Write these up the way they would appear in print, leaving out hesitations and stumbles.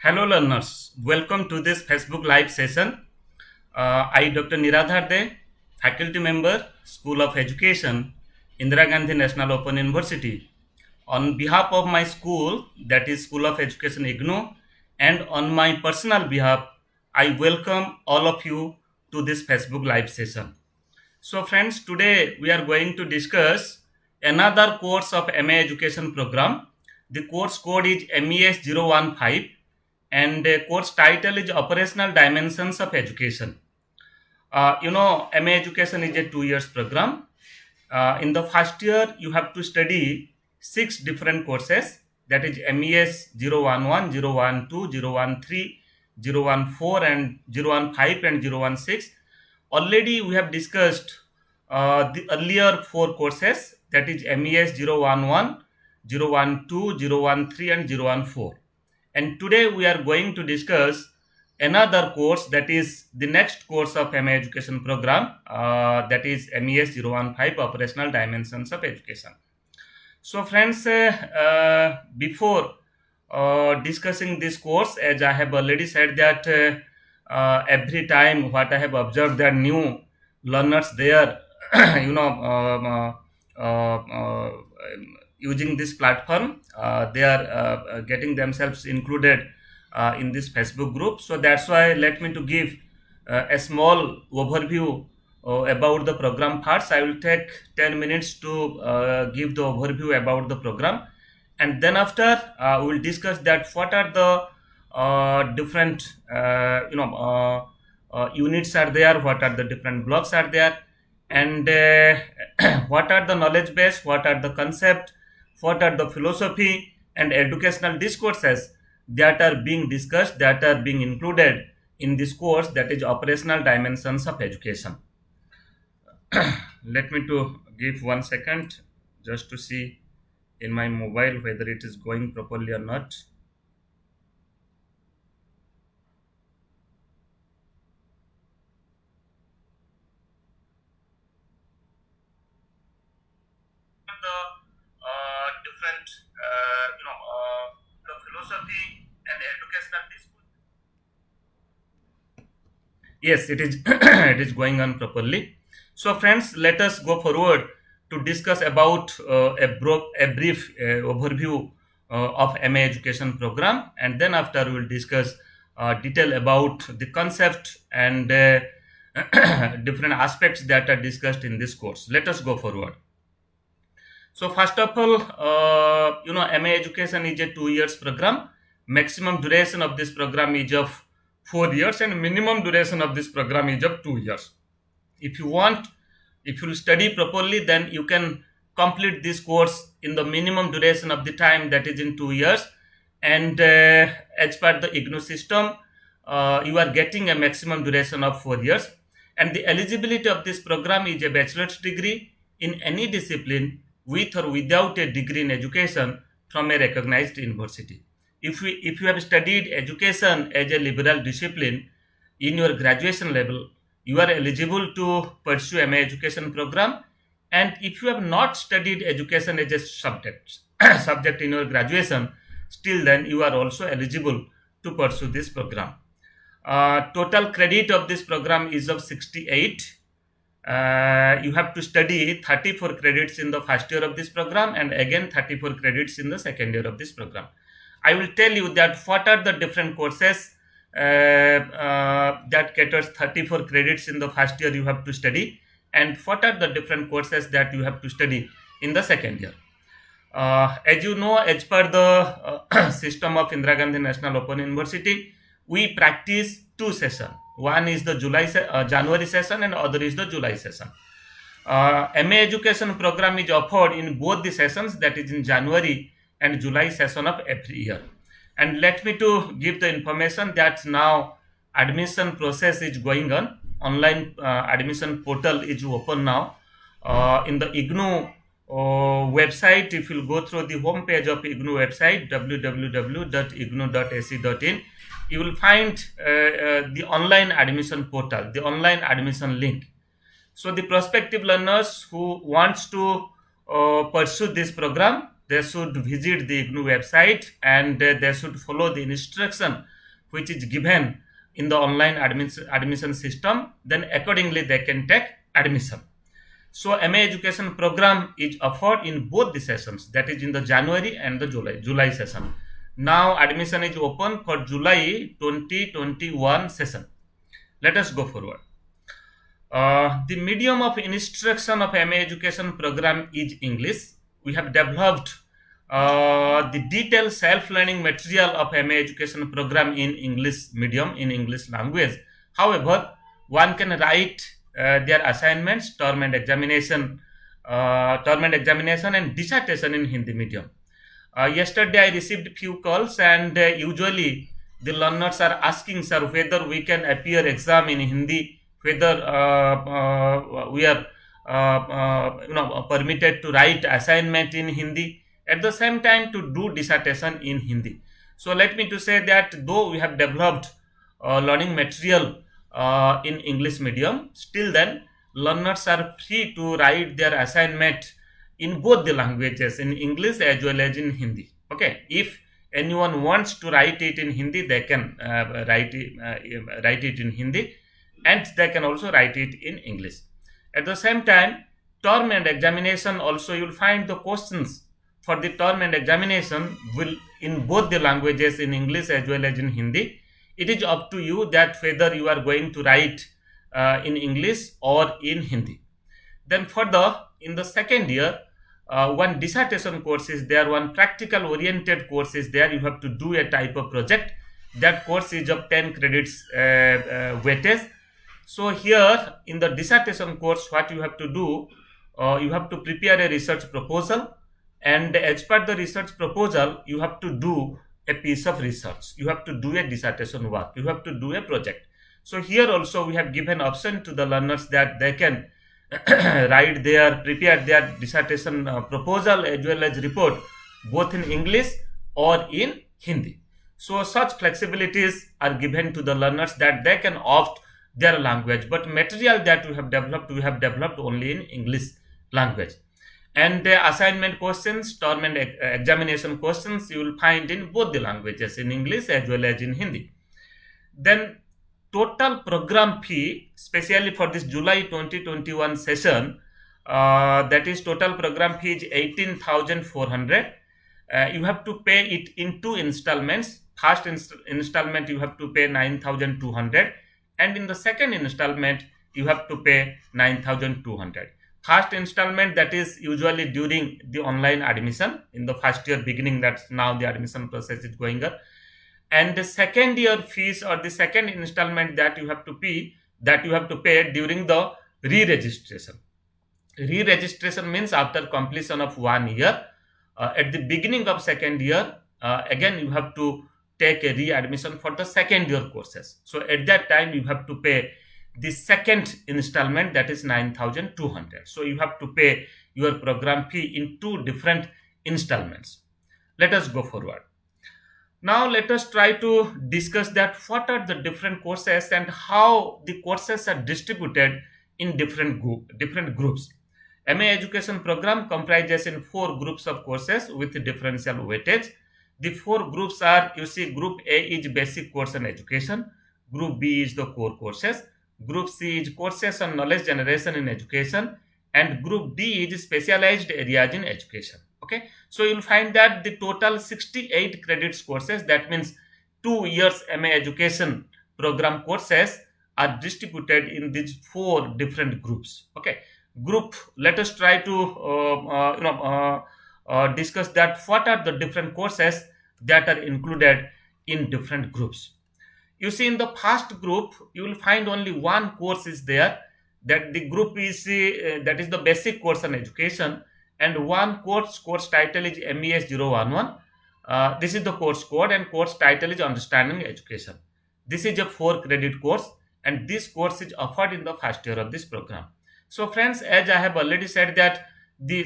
Hello learners, welcome to this Facebook live session. I Dr. Niradhar De, faculty member, School of Education, Indira Gandhi National Open University. On behalf of my school, that is School of Education IGNOU, and on my personal behalf, I welcome all of you to this Facebook live session. So friends, today we are going to discuss another course of MA Education program. The course code is MES015 and the course title is Operational Dimensions of Education. MA Education is a 2 years program. In the first year, you have to study six different courses, that is MES 011, 012, 013, 014, and 015 and 016. Already we have discussed the earlier four courses, that is MES 011, 012, 013, and 014. And today we are going to discuss another course, that is the next course of MA education program, that is MES 015 Operational Dimensions of Education. So friends, before discussing this course, as I have already said that every time what I have observed that new learners there, you know, using this platform, they are getting themselves included in this Facebook group. So that's why let me to give a small overview about the program first. I will take 10 minutes to give the overview about the program, and then after we will discuss that what are the different units are there, what are the different blocks are there, and what are the knowledge base, what are the concept, what are the philosophy and educational discourses that are being discussed, that are being included in this course, that is Operational Dimensions of Education. Let me to give 1 second just to see in my mobile whether it is going properly or not. The different the philosophy and educational discourse. Yes, it is it is going on properly. So friends, let us go forward to discuss about a brief overview of MA education program, and then after we will discuss detail about the concept and different aspects that are discussed in this course. Let us go forward. So first of all, MA education is a 2 years program. Maximum duration of this program is of 4 years, and minimum duration of this program is of 2 years. If you want, if you study properly, then you can complete this course in the minimum duration of the time, that is in 2 years. And as per the IGNOU system, you are getting a maximum duration of 4 years. And the eligibility of this program is a bachelor's degree in any discipline with or without a degree in education from a recognized university. If you have studied education as a liberal discipline in your graduation level, you are eligible to pursue MA education program. And if you have not studied education as a subject in your graduation, still then you are also eligible to pursue this program. Total credit of this program is of 68. You have to study 34 credits in the first year of this program, and again 34 credits in the second year of this program. I will tell you that what are the different courses that caters 34 credits in the first year you have to study, and what are the different courses that you have to study in the second year. As you know, as per the system of Indira Gandhi National Open University, we practice two sessions. One is the January session, and other is the July session. MA education program is offered in both the sessions, that is in January and July session of every year. And let me to give the information that now admission process is going on. Online admission portal is open now. In the IGNOU website, if you go through the home page of IGNOU website, www.ignou.ac.in, you will find the online admission portal, the online admission link. So the prospective learners who wants to pursue this program, they should visit the IGNOU website, and they should follow the instruction which is given in the online admission system, then accordingly they can take admission. So MA education program is offered in both the sessions, that is in the January and the July session. Now admission is open for July 2021 session. Let us go forward. The medium of instruction of MA education program is English. We have developed the detailed self-learning material of MA education program in English medium, in English language. However, one can write their assignments, term and examination and dissertation in Hindi medium. Yesterday I received few calls, and usually the learners are asking, sir, whether we can appear exam in Hindi, whether we are permitted to write assignment in Hindi, at the same time to do dissertation in Hindi. So let me to say that though we have developed learning material in English medium, still then learners are free to write their assignment in both the languages, in English as well as in Hindi. Okay, if anyone wants to write it in Hindi, they can write it in Hindi, and they can also write it in English. At the same time, term and examination also, you will find the questions for the term and examination will in both the languages, in English as well as in Hindi. It is up to you that whether you are going to write in English or in Hindi. Then further, in the second year, one dissertation course is there, one practical oriented course is there. You have to do a type of project. That course is of 10 credits weightage. So here in the dissertation course, what you have to do, you have to prepare a research proposal, and as per the research proposal, you have to do a piece of research. You have to do a dissertation work. You have to do a project. So here also we have given option to the learners that they can prepare their dissertation proposal as well as report both in English or in Hindi. So such flexibilities are given to the learners that they can opt their language, but material that we have developed only in English language. And the assignment questions, term and examination questions, you will find in both the languages, in English as well as in Hindi. Then total program fee, especially for this July 2021 session, that is total program fee is 18,400. You have to pay it in two installments. First installment you have to pay 9,200, and in the second installment you have to pay 9,200. First installment, that is usually during the online admission in the first year beginning, that's now the admission process is going on. And the second year fees, or the second installment that you have to pay during the re-registration. Re-registration means after completion of 1 year, at the beginning of second year, again you have to take a re-admission for the second year courses. So at that time you have to pay the second installment, that is 9,200. So you have to pay your program fee in two different installments. Let us go forward. Now let us try to discuss that what are the different courses and how the courses are distributed in different groups. MA education program comprises in 4 groups of courses with differential weightage. The 4 groups are, you see, Group A is basic course on education, Group B is the core courses, Group C is courses on knowledge generation in education, and Group D is specialized areas in education. Okay, so you'll find that the total 68 credits courses, that means 2 years MA education program courses, are distributed in these 4 different groups. Okay, let us try to discuss that what are the different courses that are included in different groups. You see, in the first group you will find only one course is there, that the group is that is the basic course on education, and one course title is MES 011. This is the course code, and course title is Understanding Education. This is a 4 credit course, and this course is offered in the first year of this program. So friends, as I have already said that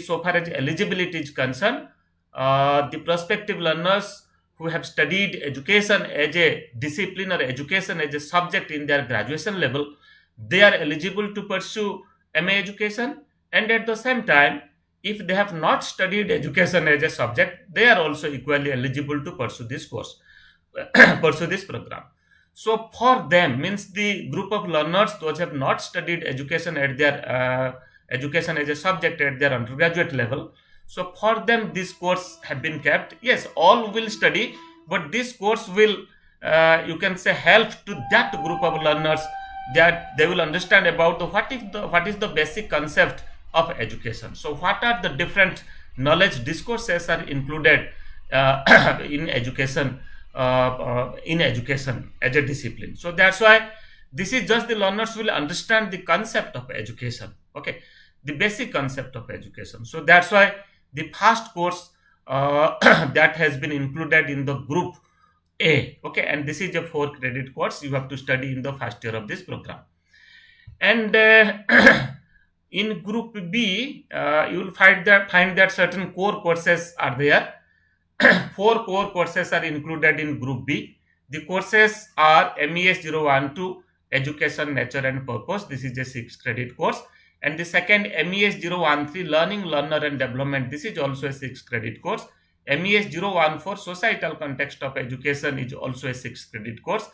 so far as eligibility is concerned, the prospective learners who have studied education as a discipline or education as a subject in their graduation level, they are eligible to pursue MA education, and at the same time, if they have not studied education as a subject, they are also equally eligible to pursue this course, pursue this program. So for them, means the group of learners, those have not studied education at their education as a subject at their undergraduate level. So for them, this course have been kept. Yes, all will study, but this course will, you can say, help to that group of learners, that they will understand about what is the basic concept of education. So what are the different knowledge discourses are included in education, in education as a discipline. So that's why this is just the learners will understand the concept of education. Okay, the basic concept of education. So that's why the first course that has been included in the group A. Okay, and this is a 4 credit course you have to study in the first year of this program. And in group B, you will find that certain core courses are there. 4 core courses are included in group B. The courses are MES 012 Education, Nature and Purpose. This is a 6 credit course. And the second MES 013 Learning, Learner and Development. This is also a 6 credit course. MES 014 Societal Context of Education is also a 6 credit course.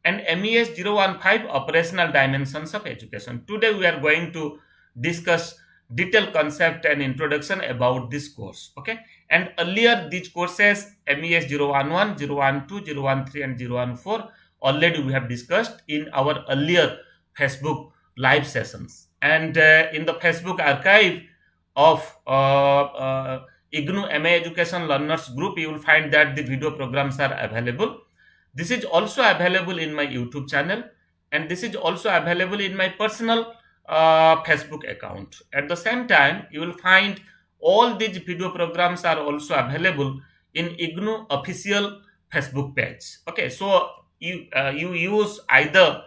And MES 015 Operational Dimensions of Education. Today we are going to discuss detailed concept and introduction about this course. Okay, and earlier these courses MES 011, 012, 013 and 014 already we have discussed in our earlier Facebook live sessions. And in the Facebook archive of IGNOU MA Education Learners group, you will find that the video programs are available. This is also available in my YouTube channel, and this is also available in my personal Facebook account. At the same time, you will find all these video programs are also available in IGNOU official Facebook page. Okay, so you use either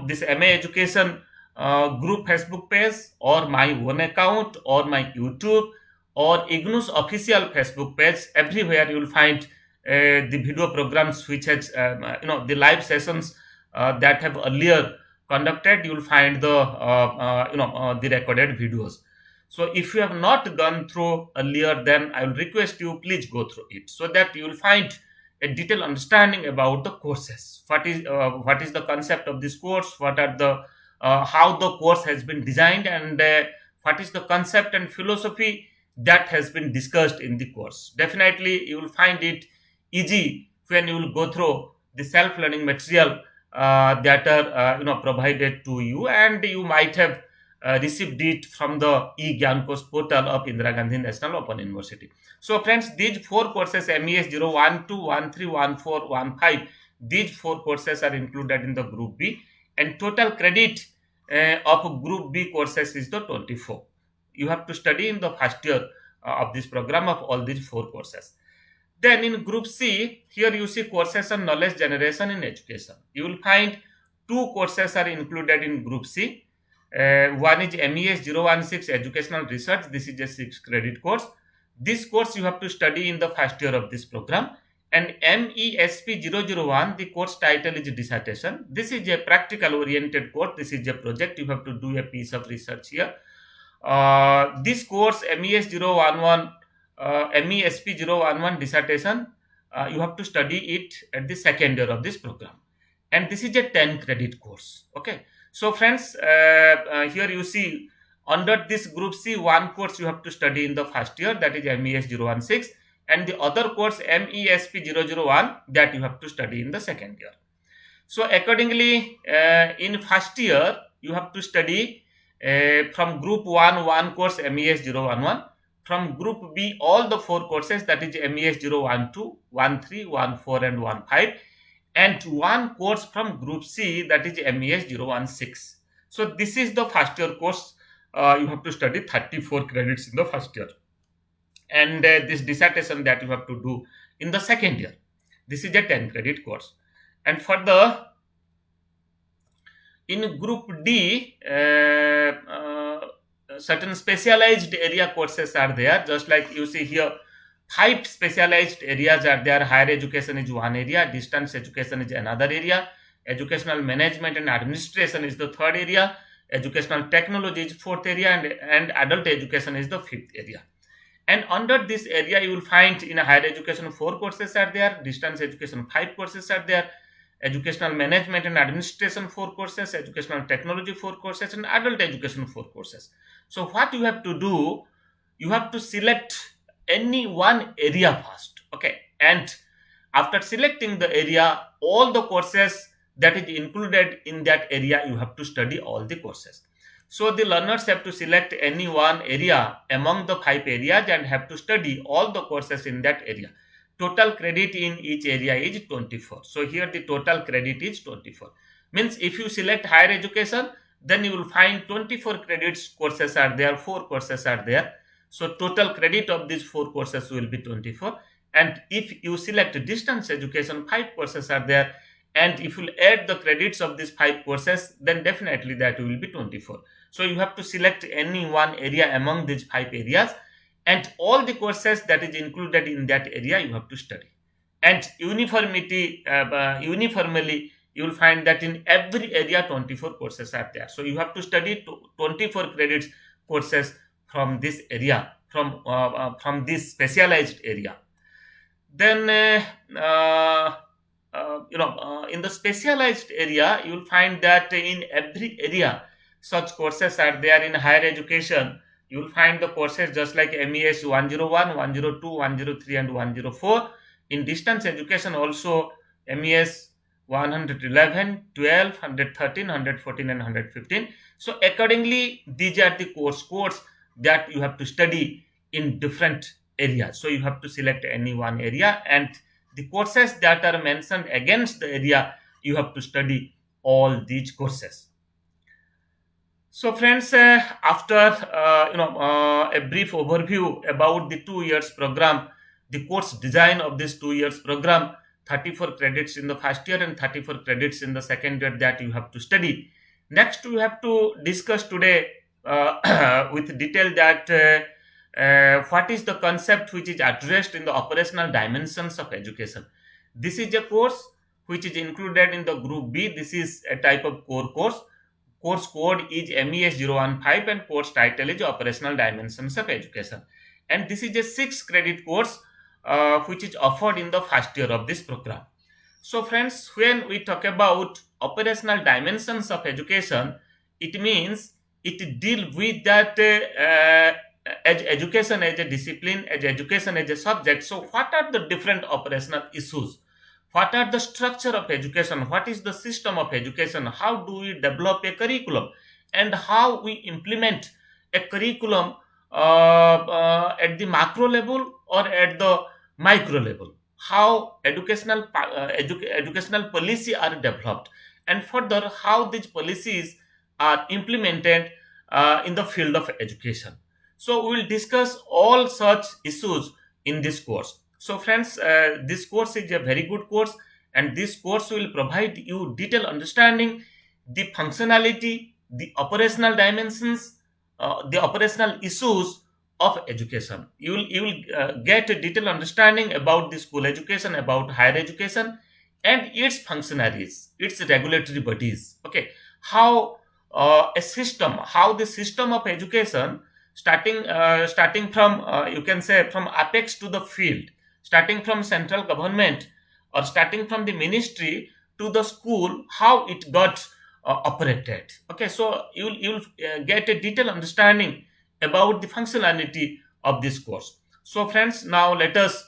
this MA Education group Facebook page, or my own account, or my YouTube, or IGNOU's official Facebook page. Everywhere you will find the video programs which has the live sessions that have earlier conducted. You will find the recorded videos. So if you have not gone through earlier, then I will request you, please go through it, so that you will find a detailed understanding about the courses. What is the concept of this course? What are the how the course has been designed, and what is the concept and philosophy that has been discussed in the course. Definitely you will find it easy when you will go through the self-learning material that are provided to you, and you might have received it from the e-Gyan course portal of Indira Gandhi National Open University. So friends, these 4 courses MES 012, 13, 14, 15, these 4 courses are included in the group B, and total credit of group B courses is the 24. You have to study in the first year of this program of all these 4 courses. Then in group C, here you see courses on knowledge generation in education. You will find 2 courses are included in group C. One is MES 016 Educational Research. This is a 6 credit course. This course you have to study in the first year of this program. And MESP 001, the course title is dissertation. This is a practical oriented course. This is a project. You have to do a piece of research here. This course MES 011, MESP 011 dissertation, you have to study it at the second year of this program. And this is a 10 credit course. Okay. So friends, here you see under this group C, 1 course you have to study in the first year, that is MES 016, and the other course MESP 001, that you have to study in the second year. So accordingly, in first year you have to study from group 1 course MES 011, from group B all the 4 courses, that is MES 012, 13, 14 and 15, and 1 course from group C, that is MES 016. So this is the first year course. You have to study 34 credits in the first year, and this dissertation that you have to do in the second year. This is a 10 credit course. And for the in group D, certain specialized area courses are there, just like you see here. 5 specialized areas are there. Higher education is one area, distance education is another area, educational management and administration is the third area, educational technology is fourth area, and adult education is the fifth area. And under this area you will find in higher education 4 courses are there, distance education 5 courses are there, educational management and administration 4 courses, educational technology 4 courses, and adult education 4 courses. So what you have to do, you have to select any one area first, okay, and after selecting the area, all the courses that is included in that area, you have to study all the courses. So the learners have to select any one area among the 5 areas and have to study all the courses in that area. Total credit in each area is 24. So here the total credit is 24. Means if you select higher education, then you will find 24 credits courses are there, 4 courses are there. So total credit of these 4 courses will be 24. And if you select distance education, 5 courses are there, and if you add the credits of these 5 courses, then definitely that will be 24. So you have to select any one area among these 5 areas, and all the courses that is included in that area you have to study. And uniformly you will find that in every area 24 courses are there. So you have to study 24 credits courses from this area, from this specialized area. Then in the specialized area, you will find that in every area such courses are there. In higher education, you will find the courses just like MES 101, 102, 103 and 104. In distance education also, MES 111, 12, 113, 114 and 115. So accordingly, these are the course that you have to study in different areas. So you have to select any one area, and the courses that are mentioned against the area, you have to study all these courses. So friends, after a brief overview about the 2 years program, the course design of this 2 years program, 34 credits in the first year and 34 credits in the second year that you have to study. Next, we have to discuss today with detail that what is the concept which is addressed in the operational dimensions of education. This is a course which is included in the group B. This is a type of core course. Course code is MES 015 and course title is Operational Dimensions of Education. And this is a 6 credit course which is offered in the first year of this program. So friends, when we talk about operational dimensions of education, it means it deals with that education as a discipline, as education as a subject. So what are the different operational issues? What are the structure of education? What is the system of education? How do we develop a curriculum? And how we implement a curriculum at the macro level or at the micro level? How educational policy are developed, and further how these policies are implemented in the field of education. So we will discuss all such issues in this course. So friends, this course is a very good course, and this course will provide you detailed understanding, the functionality, the operational dimensions, the operational issues of education. You will get a detailed understanding about the school education, about higher education, and its functionaries, its regulatory bodies. Okay, how how the system of education, starting from you can say from apex to the field, starting from central government or starting from the ministry to the school, how it got operated. Okay, so you'll get a detailed understanding about the functionality of this course. So friends, now let us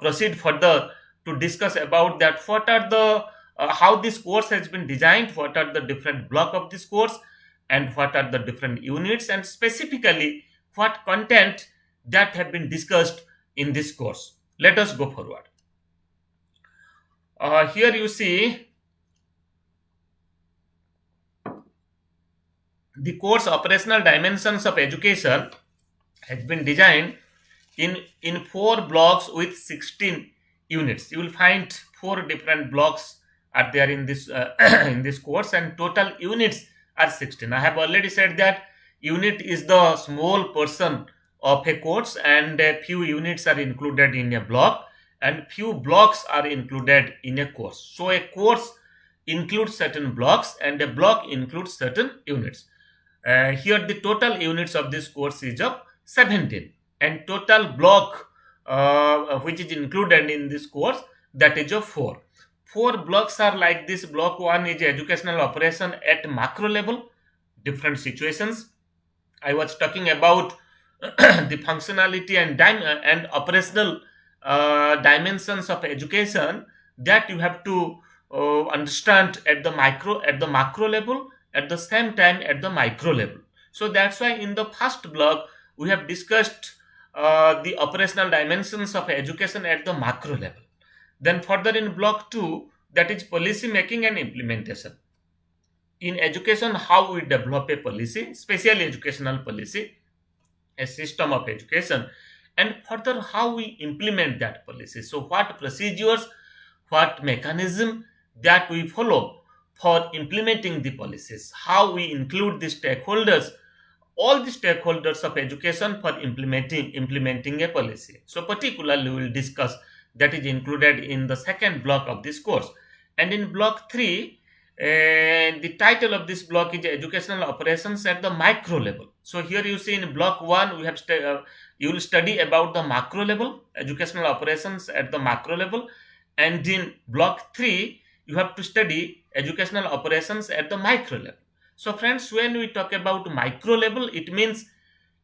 proceed further to discuss about that. What are the how this course has been designed, what are the different block of this course, and what are the different units, and specifically what content that have been discussed in this course. Let us go forward. Here you see the course Operational Dimensions of Education has been designed in 4 blocks with 16 units. You will find 4 different blocks are there in this in this course, and total units are 16. I have already said that unit is the small portion of a course, and a few units are included in a block, and few blocks are included in a course. So a course includes certain blocks, and a block includes certain units. Here the total units of this course is of 17, and total block which is included in this course, that is of 4. Four blocks are like this. Block one is educational operation at macro level, different situations. I was talking about the functionality and and operational dimensions of education that you have to understand at the macro level, at the same time at the micro level. So that's why in the first block we have discussed the operational dimensions of education at the macro level. Then further in block 2, that is policy making and implementation. In education, how we develop a policy, especially educational policy, a system of education, and further how we implement that policy. So what procedures, what mechanism that we follow for implementing the policies, how we include the stakeholders, all the stakeholders of education for implementing a policy. So particularly we will discuss that is included in the second block of this course. And in block 3, the title of this block is educational operations at the micro level. So here you see in block 1 we have you will study about the macro level, educational operations at the macro level, and in block 3 you have to study educational operations at the micro level. So friends, when we talk about micro level, it means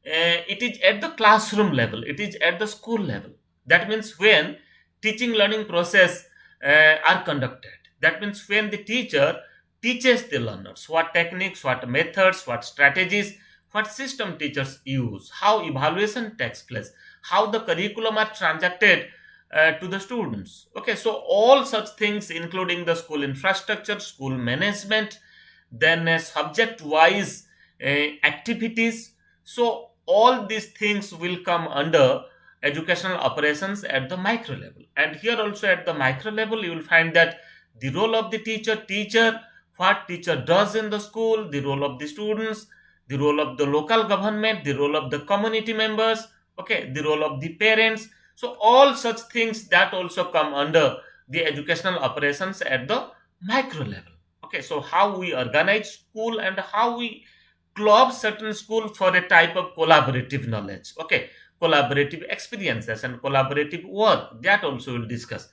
it is at the classroom level, it is at the school level. That means when teaching learning process are conducted. That means when the teacher teaches the learners what techniques, what methods, what strategies, what system teachers use, how evaluation takes place, how the curriculum are transacted to the students. Okay, so all such things, including the school infrastructure, school management, then subject wise activities. So all these things will come under educational operations at the micro level. And here also at the micro level you will find that the role of the teacher, what teacher does in the school, the role of the students, the role of the local government, the role of the community members, okay, the role of the parents. So all such things that also come under the educational operations at the micro level. Okay, so how we organize school and how we club certain school for a type of collaborative knowledge, okay, collaborative experiences and collaborative work, that also we'll discuss.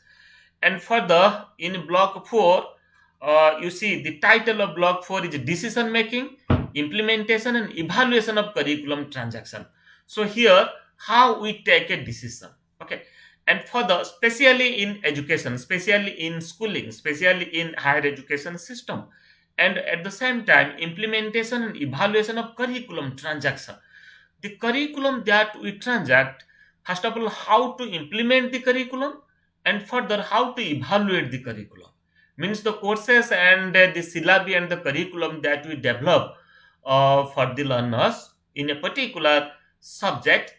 And further in block 4, you see the title of block 4 is decision making, implementation and evaluation of curriculum transaction. So here how we take a decision, okay. And further, especially in education, especially in schooling, especially in higher education system, and at the same time implementation and evaluation of curriculum transaction. The curriculum that we transact, first of all how to implement the curriculum, and further how to evaluate the curriculum, means the courses and the syllabi and the curriculum that we develop for the learners in a particular subject.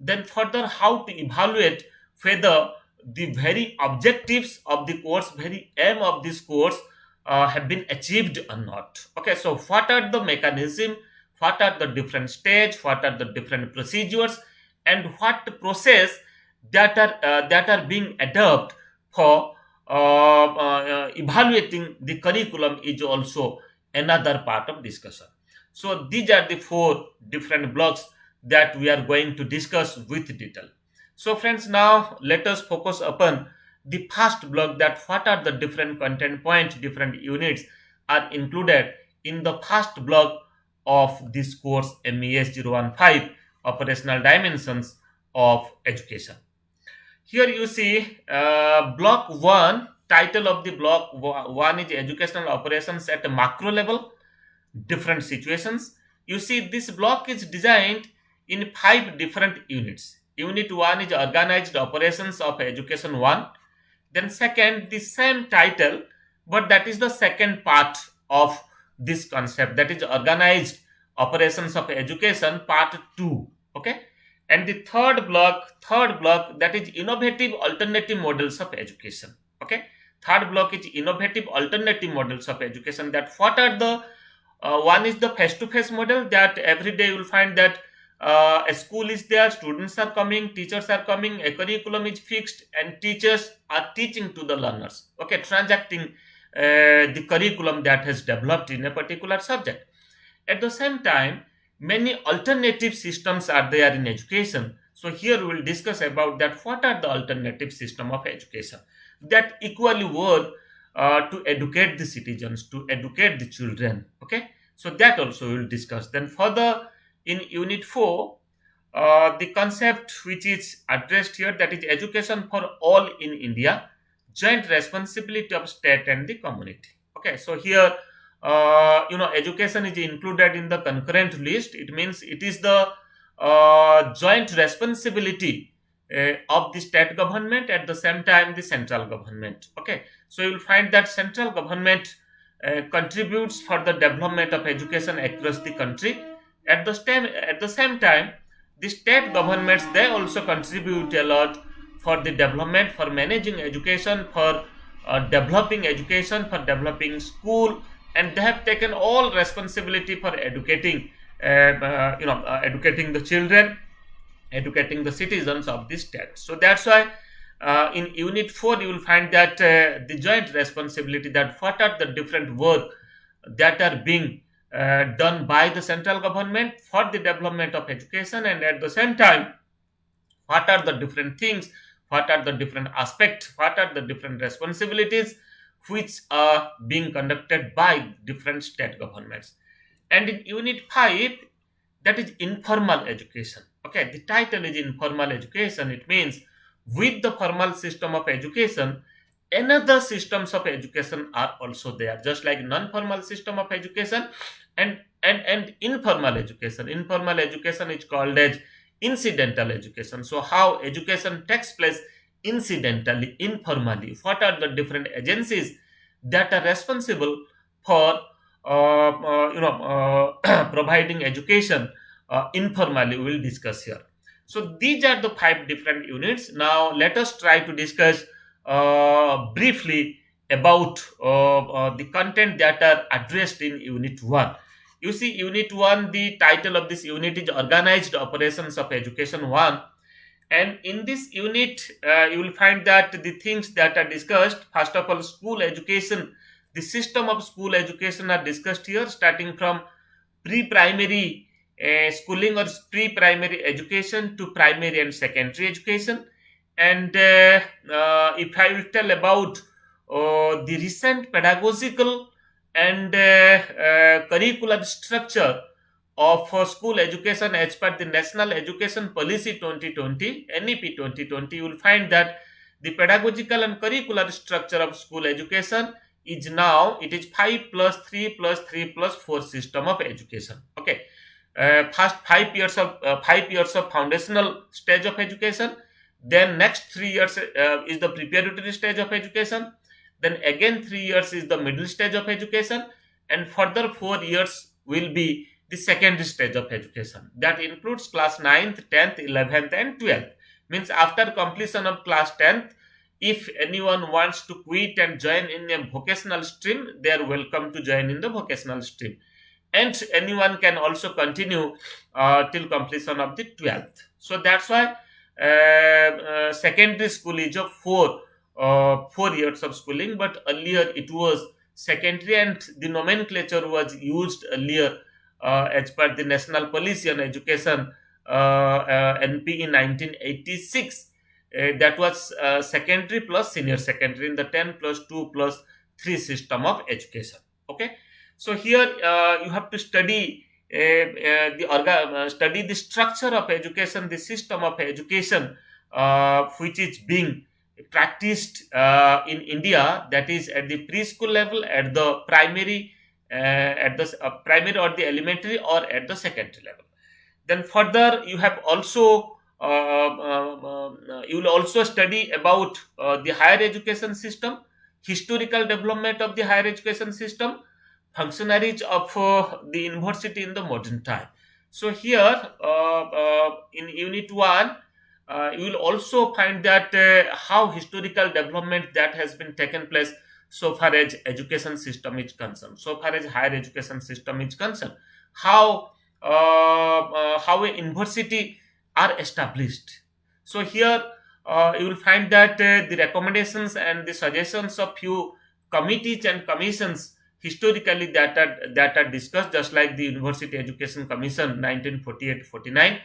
Then further how to evaluate whether the very objectives of the course, very aim of this course have been achieved or not. Okay, so what are the mechanism, what are the different stage, what are the different procedures, and what process that are being adopted for evaluating the curriculum is also another part of discussion. So these are the 4 different blocks that we are going to discuss with detail. So friends, now let us focus upon the first block, that what are the different content points, different units are included in the first block of this course MES 015, operational dimensions of education. Here you see block 1, title of the block 1 is educational operations at a macro level, different situations. You see this block is designed in 5 different units. Unit 1 is organized operations of education 1. Then second, the same title, but that is the second part of this concept, that is organized operations of education part 2. Okay, and the third block, that is innovative alternative models of education. Okay, third block is innovative alternative models of education. That what are the one is the face-to-face model, that every day you will find that a school is there, students are coming, teachers are coming, a curriculum is fixed, and teachers are teaching to the learners, okay, transacting the curriculum that has developed in a particular subject. At the same time, many alternative systems are there in education. So here we will discuss about that what are the alternative system of education that equally work to educate the citizens, to educate the children. Okay, so that also we will discuss. Then further in Unit 4, the concept which is addressed here, that is education for all in India, joint responsibility of state and the community. Okay, so here education is included in the concurrent list. It means it is the joint responsibility of the state government, at the same time the central government. Okay, so you will find that central government contributes for the development of education across the country. At the same time, the state governments, they also contribute a lot for the development, for managing education, for developing education, for developing school, and they have taken all responsibility for educating educating the children, educating the citizens of this state. So that's why in Unit 4 you will find that the joint responsibility, that what are the different work that are being done by the central government for the development of education, and at the same time what are the different things, what are the different aspects, what are the different responsibilities which are being conducted by different state governments. And in Unit 5, that is informal education. Okay, the title is informal education. It means with the formal system of education, another systems of education are also there, just like non-formal system of education and informal education. Informal education is called as incidental education. So how education takes place incidentally, informally. What are the different agencies that are responsible for providing education informally, we will discuss here. So these are the 5 different units. Now let us try to discuss briefly about the content that are addressed in Unit 1. You see, Unit 1, the title of this unit is Organized Operations of Education 1. And in this unit, you will find that the things that are discussed, first of all, school education, the system of school education are discussed here, starting from pre-primary schooling or pre-primary education to primary and secondary education. And if I will tell about the recent pedagogical and curricular structure of school education as per the National Education Policy 2020, NEP 2020, you will find that the pedagogical and curricular structure of school education is now, it is 5 plus 3 plus 3 plus 4 system of education. Okay, first 5 years of foundational stage of education, then next 3 years is the preparatory stage of education, then again 3 years is the middle stage of education, and further 4 years will be the secondary stage of education. That includes class 9th, 10th, 11th and 12th. Means after completion of class 10th, if anyone wants to quit and join in a vocational stream, they are welcome to join in the vocational stream. And anyone can also continue till completion of the 12th. So that's why secondary school is of 4 years of schooling, but earlier it was secondary, and the nomenclature was used earlier as per the National Policy on Education NP in 1986. That was secondary plus senior secondary in the 10 plus 2 plus 3 system of education. Okay, so here you have to study study the structure of education, the system of education which is being practiced in India, that is at the preschool level, at the primary primary or the elementary, or at the secondary level. Then further you have also you will also study about the higher education system, historical development of the higher education system, functionaries of the university in the modern time. So here in Unit 1, you will also find that how historical development that has been taken place so far as education system is concerned, so far as higher education system is concerned, how a university are established. So here you will find that the recommendations and the suggestions of few committees and commissions historically that are discussed, just like the University Education Commission 1948-49.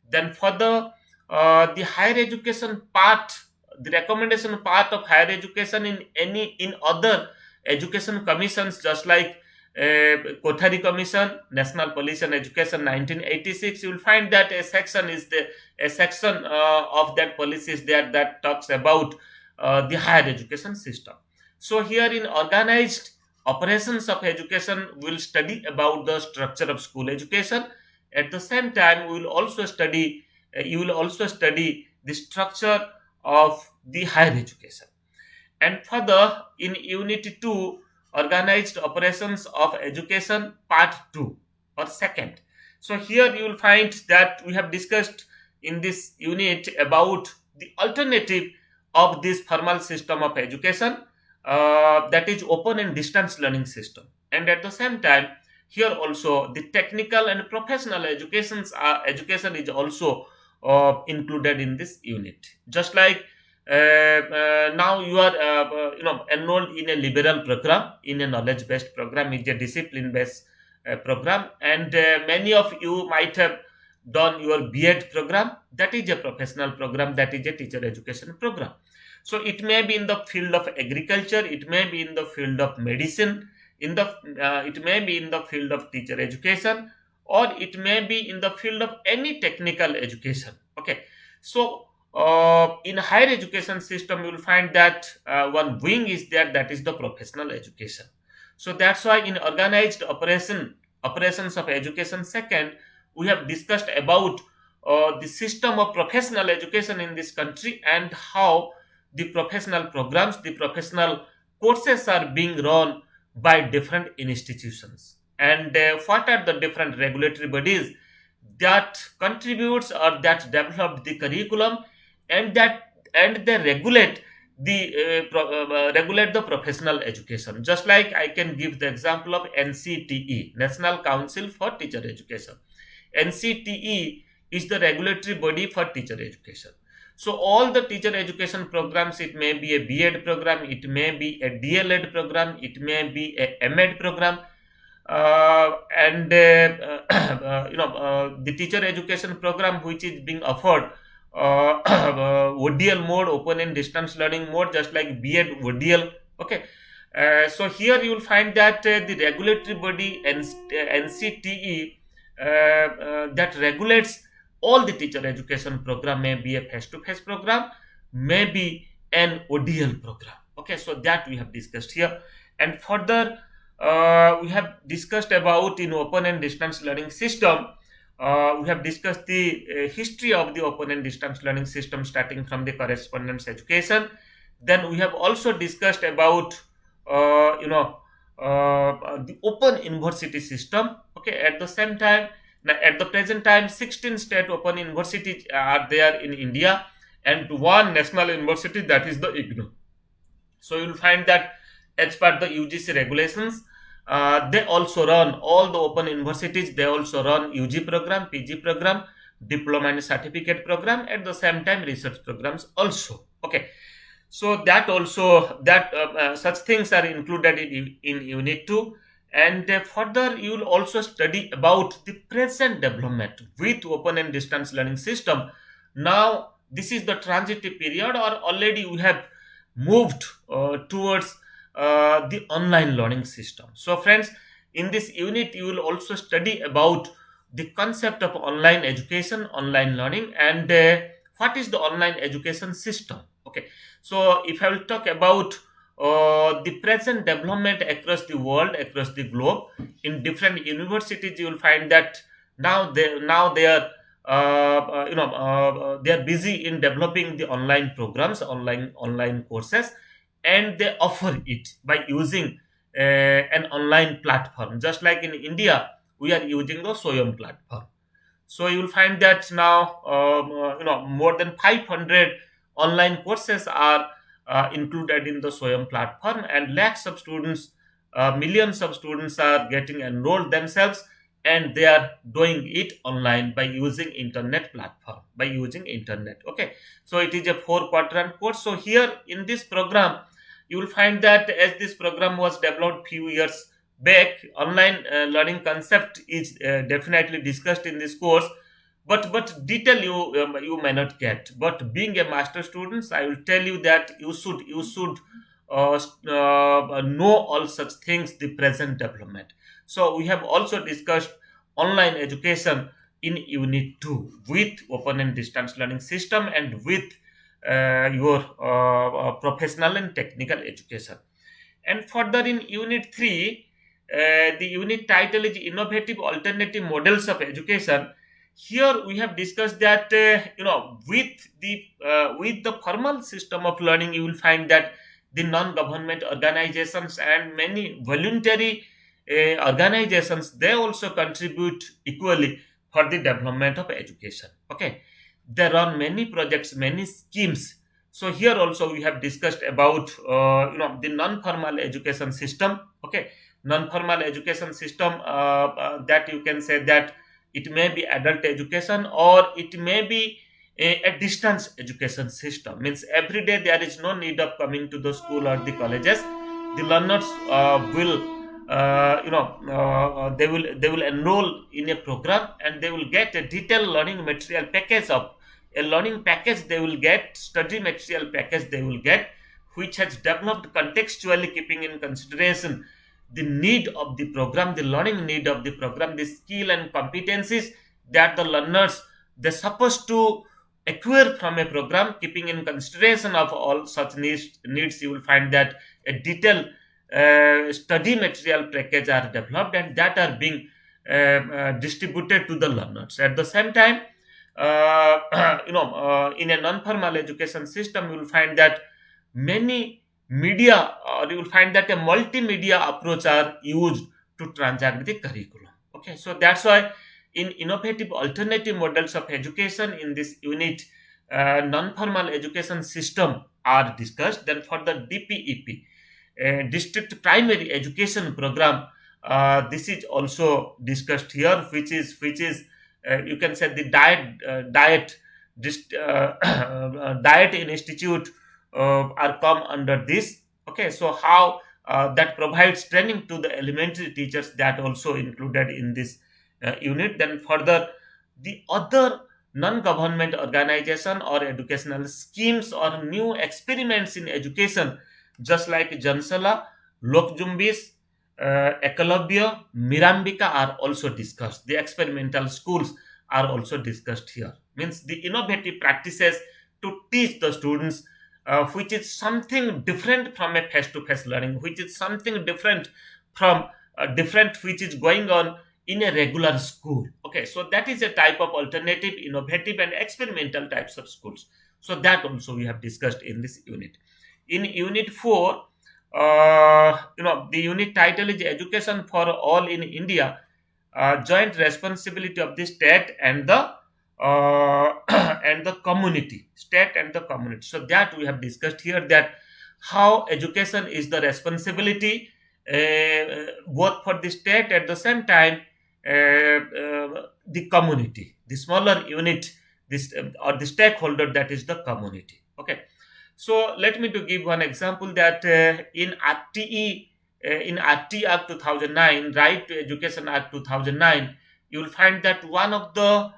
Then further the higher education part the recommendation part of higher education in other education commissions, just like Kothari Commission, National Policy and Education 1986, you will find that a section of that policy is there that talks about the higher education system. So here in organized operations of education, we will study about the structure of school education. At the same time, we will also study you will also study the structure of the higher education. And further, in Unit 2, Organized Operations of Education, Part 2 or second. So here you will find that we have discussed in this unit about the alternative of this formal system of education, that is open and distance learning system. And at the same time, here also the technical and professional education is also included in this unit. Just like now you are enrolled in a liberal program, in a knowledge based program, is a discipline based program, and many of you might have done your B.Ed program. That is a professional program, that is a teacher education program. So it may be in the field of agriculture, it may be in the field of medicine, it may be in the field of teacher education, or it may be in the field of any technical education. Okay, so in higher education system, you will find that one wing is there, that is the professional education. So that's why in organized operations of education second, we have discussed about the system of professional education in this country, and how the professional programs, the professional courses are being run by different institutions, and what are the different regulatory bodies that contributes or that develop the curriculum, and they regulate the professional education. Just like I can give the example of NCTE, National Council for Teacher Education. NCTE is the regulatory body for teacher education. So all the teacher education programs, it may be a B.Ed program, it may be a DL.Ed program, it may be a M.Ed program, and the teacher education program which is being offered ODL mode, open and distance learning mode, just like B.Ed ODL. Okay, so here you will find that the regulatory body NCTE that regulates all the teacher education program, may be a face-to-face program, may be an ODL program. Okay, so that we have discussed here. And further, we have discussed about in open and distance learning system. We have discussed the history of the open and distance learning system, starting from the correspondence education. Then we have also discussed about the open university system. Okay, at the same time, at the present time, 16 state open universities are there in India, and one national university, that is the IGNOU. So you will find that as per the UGC regulations, they also run, all the open universities, they also run UG program, PG program, diploma and certificate program, at the same time research programs also. Okay, so that also such things are included in Unit 2. And further, you will also study about the present development with open and distance learning system. Now, this is the transitive period, or already we have moved towards the online learning system. So, friends, in this unit, you will also study about the concept of online education, online learning, and what is the online education system. Okay, so if I will talk about the present development across the world, across the globe, in different universities, you will find that now they are they are busy in developing the online programs, online courses, and they offer it by using an online platform. Just like in India, we are using the Swayam platform. So you will find that now more than 500 online courses are included in the Swayam platform, and lakhs of students, millions of students are getting enrolled themselves, and they are doing it online by using internet platform, by using internet. Okay, so it is a 4 quadrant course. So here in this program, you will find that as this program was developed few years back, online learning concept is definitely discussed in this course. but detail you may not get. But being a master student, I will tell you that you should know all such things, the present development. So we have also discussed online education in unit 2 with open and distance learning system and with your professional and technical education. And further in unit 3, the unit title is innovative alternative models of education. Here we have discussed that with the formal system of learning, you will find that the non-government organizations and many voluntary organizations, they also contribute equally for the development of education. Okay, there are many projects, many schemes. So here also we have discussed about the non-formal education system. Okay, non-formal education system, that you can say that it may be adult education or it may be a distance education system. Means every day there is no need of coming to the school or the colleges. The learners will they will enroll in a program and they will get a detailed learning material package of a learning package. They will get study material package, they will get, which has developed contextually keeping in consideration the need of the program, the learning need of the program, the skill and competencies that the learners they're supposed to acquire from a program. Keeping in consideration of all such needs, you will find that a detailed study material package are developed and that are being distributed to the learners. At the same time, in a non-formal education system, you will find that many media, or you will find that a multimedia approach are used to transact the curriculum. Okay, so that's why in innovative alternative models of education in this unit, non-formal education system are discussed. Then for the DPEP, district primary education program, this is also discussed here, which is you can say the diet institute are come under this. Okay, so how that provides training to the elementary teachers, that also included in this unit. Then further, the other non-government organization or educational schemes or new experiments in education, just like Jansala, Lokjumbis, Ekalabya, Mirambika are also discussed. The experimental schools are also discussed here. Means the innovative practices to teach the students, which is something different from a face-to-face learning, which is something different from which is going on in a regular school. Okay, so that is a type of alternative, innovative, and experimental types of schools. So that also we have discussed in this unit. In unit 4, the unit title is Education for All in India, joint responsibility of the state and the and the community, state and the community. So that we have discussed here, that how education is the responsibility both for the state, at the same time the community, the smaller unit, this or the stakeholder, that is the community. Okay, so let me to give one example that in RTE, in RT Act 2009, Right to Education Act 2009, you will find that one of the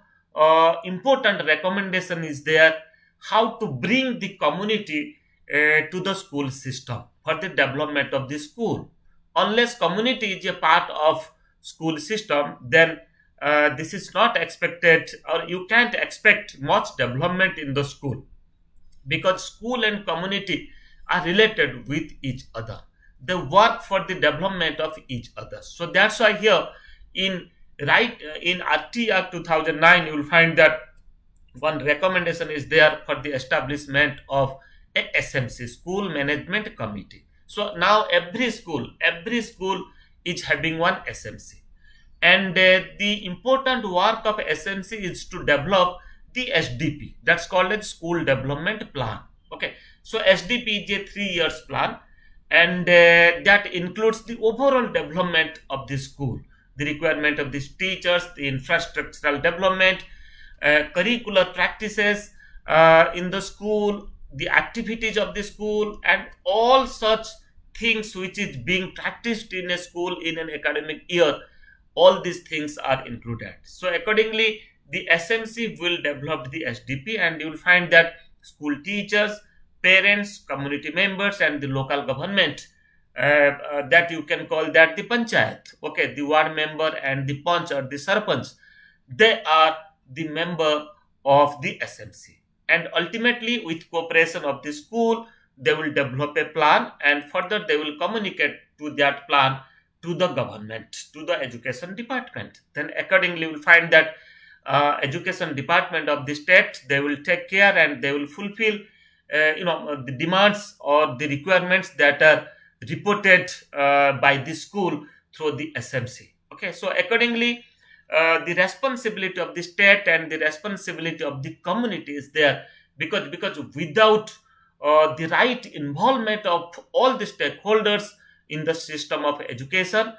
important recommendation is there, how to bring the community to the school system for the development of the school. Unless community is a part of school system, then this is not expected, or you can't expect much development in the school, because school and community are related with each other. They work for the development of each other. So that's why here in in RT Act 2009, you will find that one recommendation is there for the establishment of a SMC, School Management Committee. So now every school is having one SMC, and the important work of SMC is to develop the SDP, that's called as School Development Plan. Okay, so SDP is a 3 years plan, and that includes the overall development of the school, the requirement of these teachers, the infrastructural development, curricular practices in the school, the activities of the school, and all such things which is being practiced in a school in an academic year. All these things are included. So accordingly, the SMC will develop the SDP, and you will find that school teachers, parents, community members, and the local government, that you can call that the panchayat, okay, the ward member and the panch or the sarpanch, they are the member of the SMC. And ultimately, with cooperation of the school, they will develop a plan, and further they will communicate to that plan to the government, to the education department. Then accordingly, we'll find that education department of the state, they will take care and they will fulfill the demands or the requirements that are reported by the school through the SMC. Okay, so accordingly, the responsibility of the state and the responsibility of the community is there, because without the right involvement of all the stakeholders in the system of education,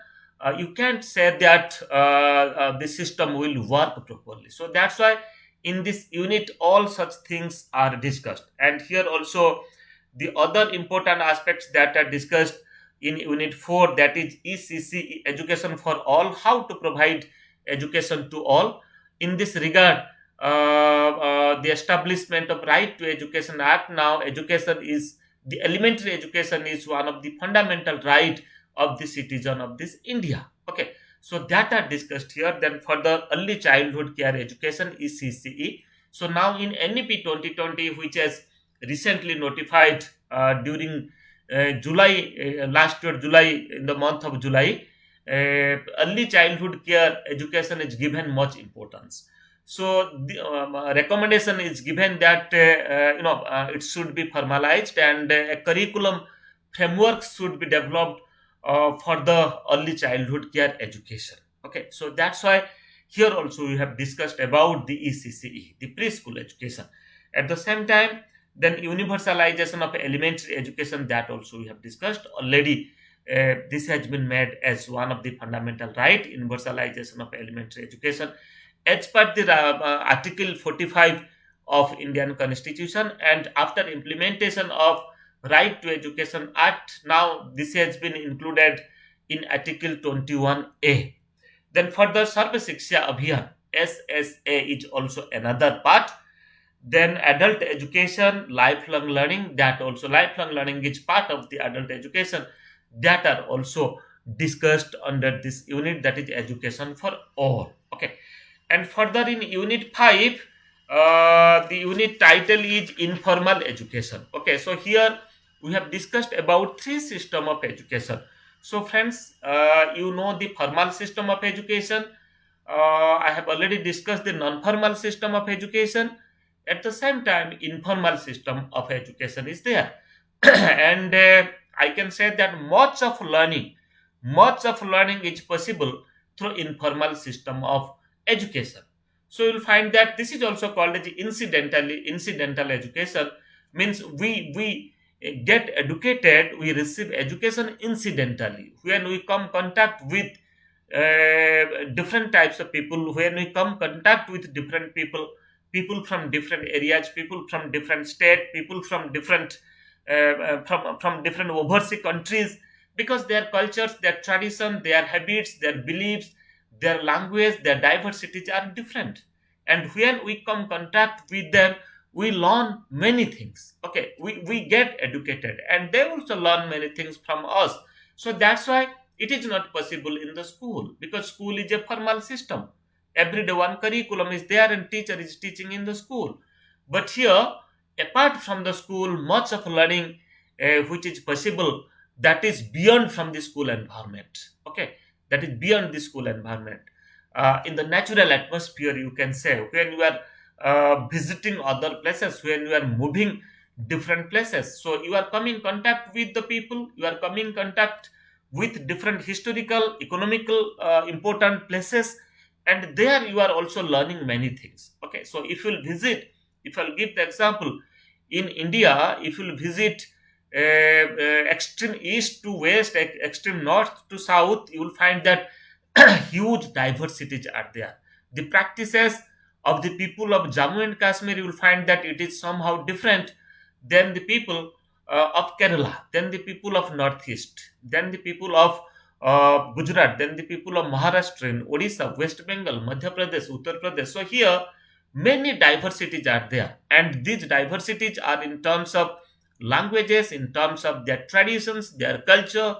you can't say that the system will work properly. So that's why in this unit all such things are discussed, and here also the other important aspects that are discussed in unit 4, that is ECC, education for all, how to provide education to all. In this regard, the establishment of Right to Education Act, now education is the elementary education is one of the fundamental right of the citizen of this India. Okay, so that are discussed here. Then further, early childhood care education is CCE. So now in NEP 2020, which has recently notified during July, last year July, in the month of July, early childhood care education is given much importance. So the recommendation is given that it should be formalized, and a curriculum framework should be developed for the early childhood care education. Okay, so that's why here also we have discussed about the ECCE, the preschool education. At the same time, then universalization of elementary education, that also we have discussed already. This has been made as one of the fundamental right, universalization of elementary education, as per the Article 45 of Indian Constitution, and after implementation of Right to Education Act, now this has been included in Article 21A. Then further, Sarva Shiksha Abhiyan, SSA, is also another part. Then adult education, lifelong learning, that also lifelong learning is part of the adult education, that are also discussed under this unit, that is education for all. Okay, and further in unit 5, the unit title is informal education. Okay, so here we have discussed about three system of education. So friends, you know the formal system of education. I have already discussed the non-formal system of education. At the same time, informal system of education is there. And I can say that much of learning is possible through informal system of education. So you'll find that this is also called as incidental education. Means we get educated, we receive education incidentally when we come contact with different types of people, when we come contact with different people from different areas, people from different state, people from different from different overseas countries, because their cultures, their tradition, their habits, their beliefs, their language, their diversities are different. And when we come contact with them, we learn many things. Okay, we get educated, and they also learn many things from us. So that's why it is not possible in the school, because school is a formal system. Every day one curriculum is there and teacher is teaching in the school. But here, apart from the school, much of learning which is possible, that is beyond from the school environment. Okay, that is beyond the school environment. In the natural atmosphere, you can say, when you are visiting other places, when you are moving different places, so you are coming in contact with the people, you are coming in contact with different historical, economical important places, and there you are also learning many things. Okay, so if I'll give the example, in India, if you'll visit extreme east to west, extreme north to south, you will find that huge diversities are there. The practices of the people of Jammu and Kashmir, you will find that it is somehow different than the people of Kerala, than the people of Northeast, than the people of Gujarat, then the people of Maharashtra, Odisha, West Bengal, Madhya Pradesh, Uttar Pradesh. So here many diversities are there, and these diversities are in terms of languages, in terms of their traditions, their culture,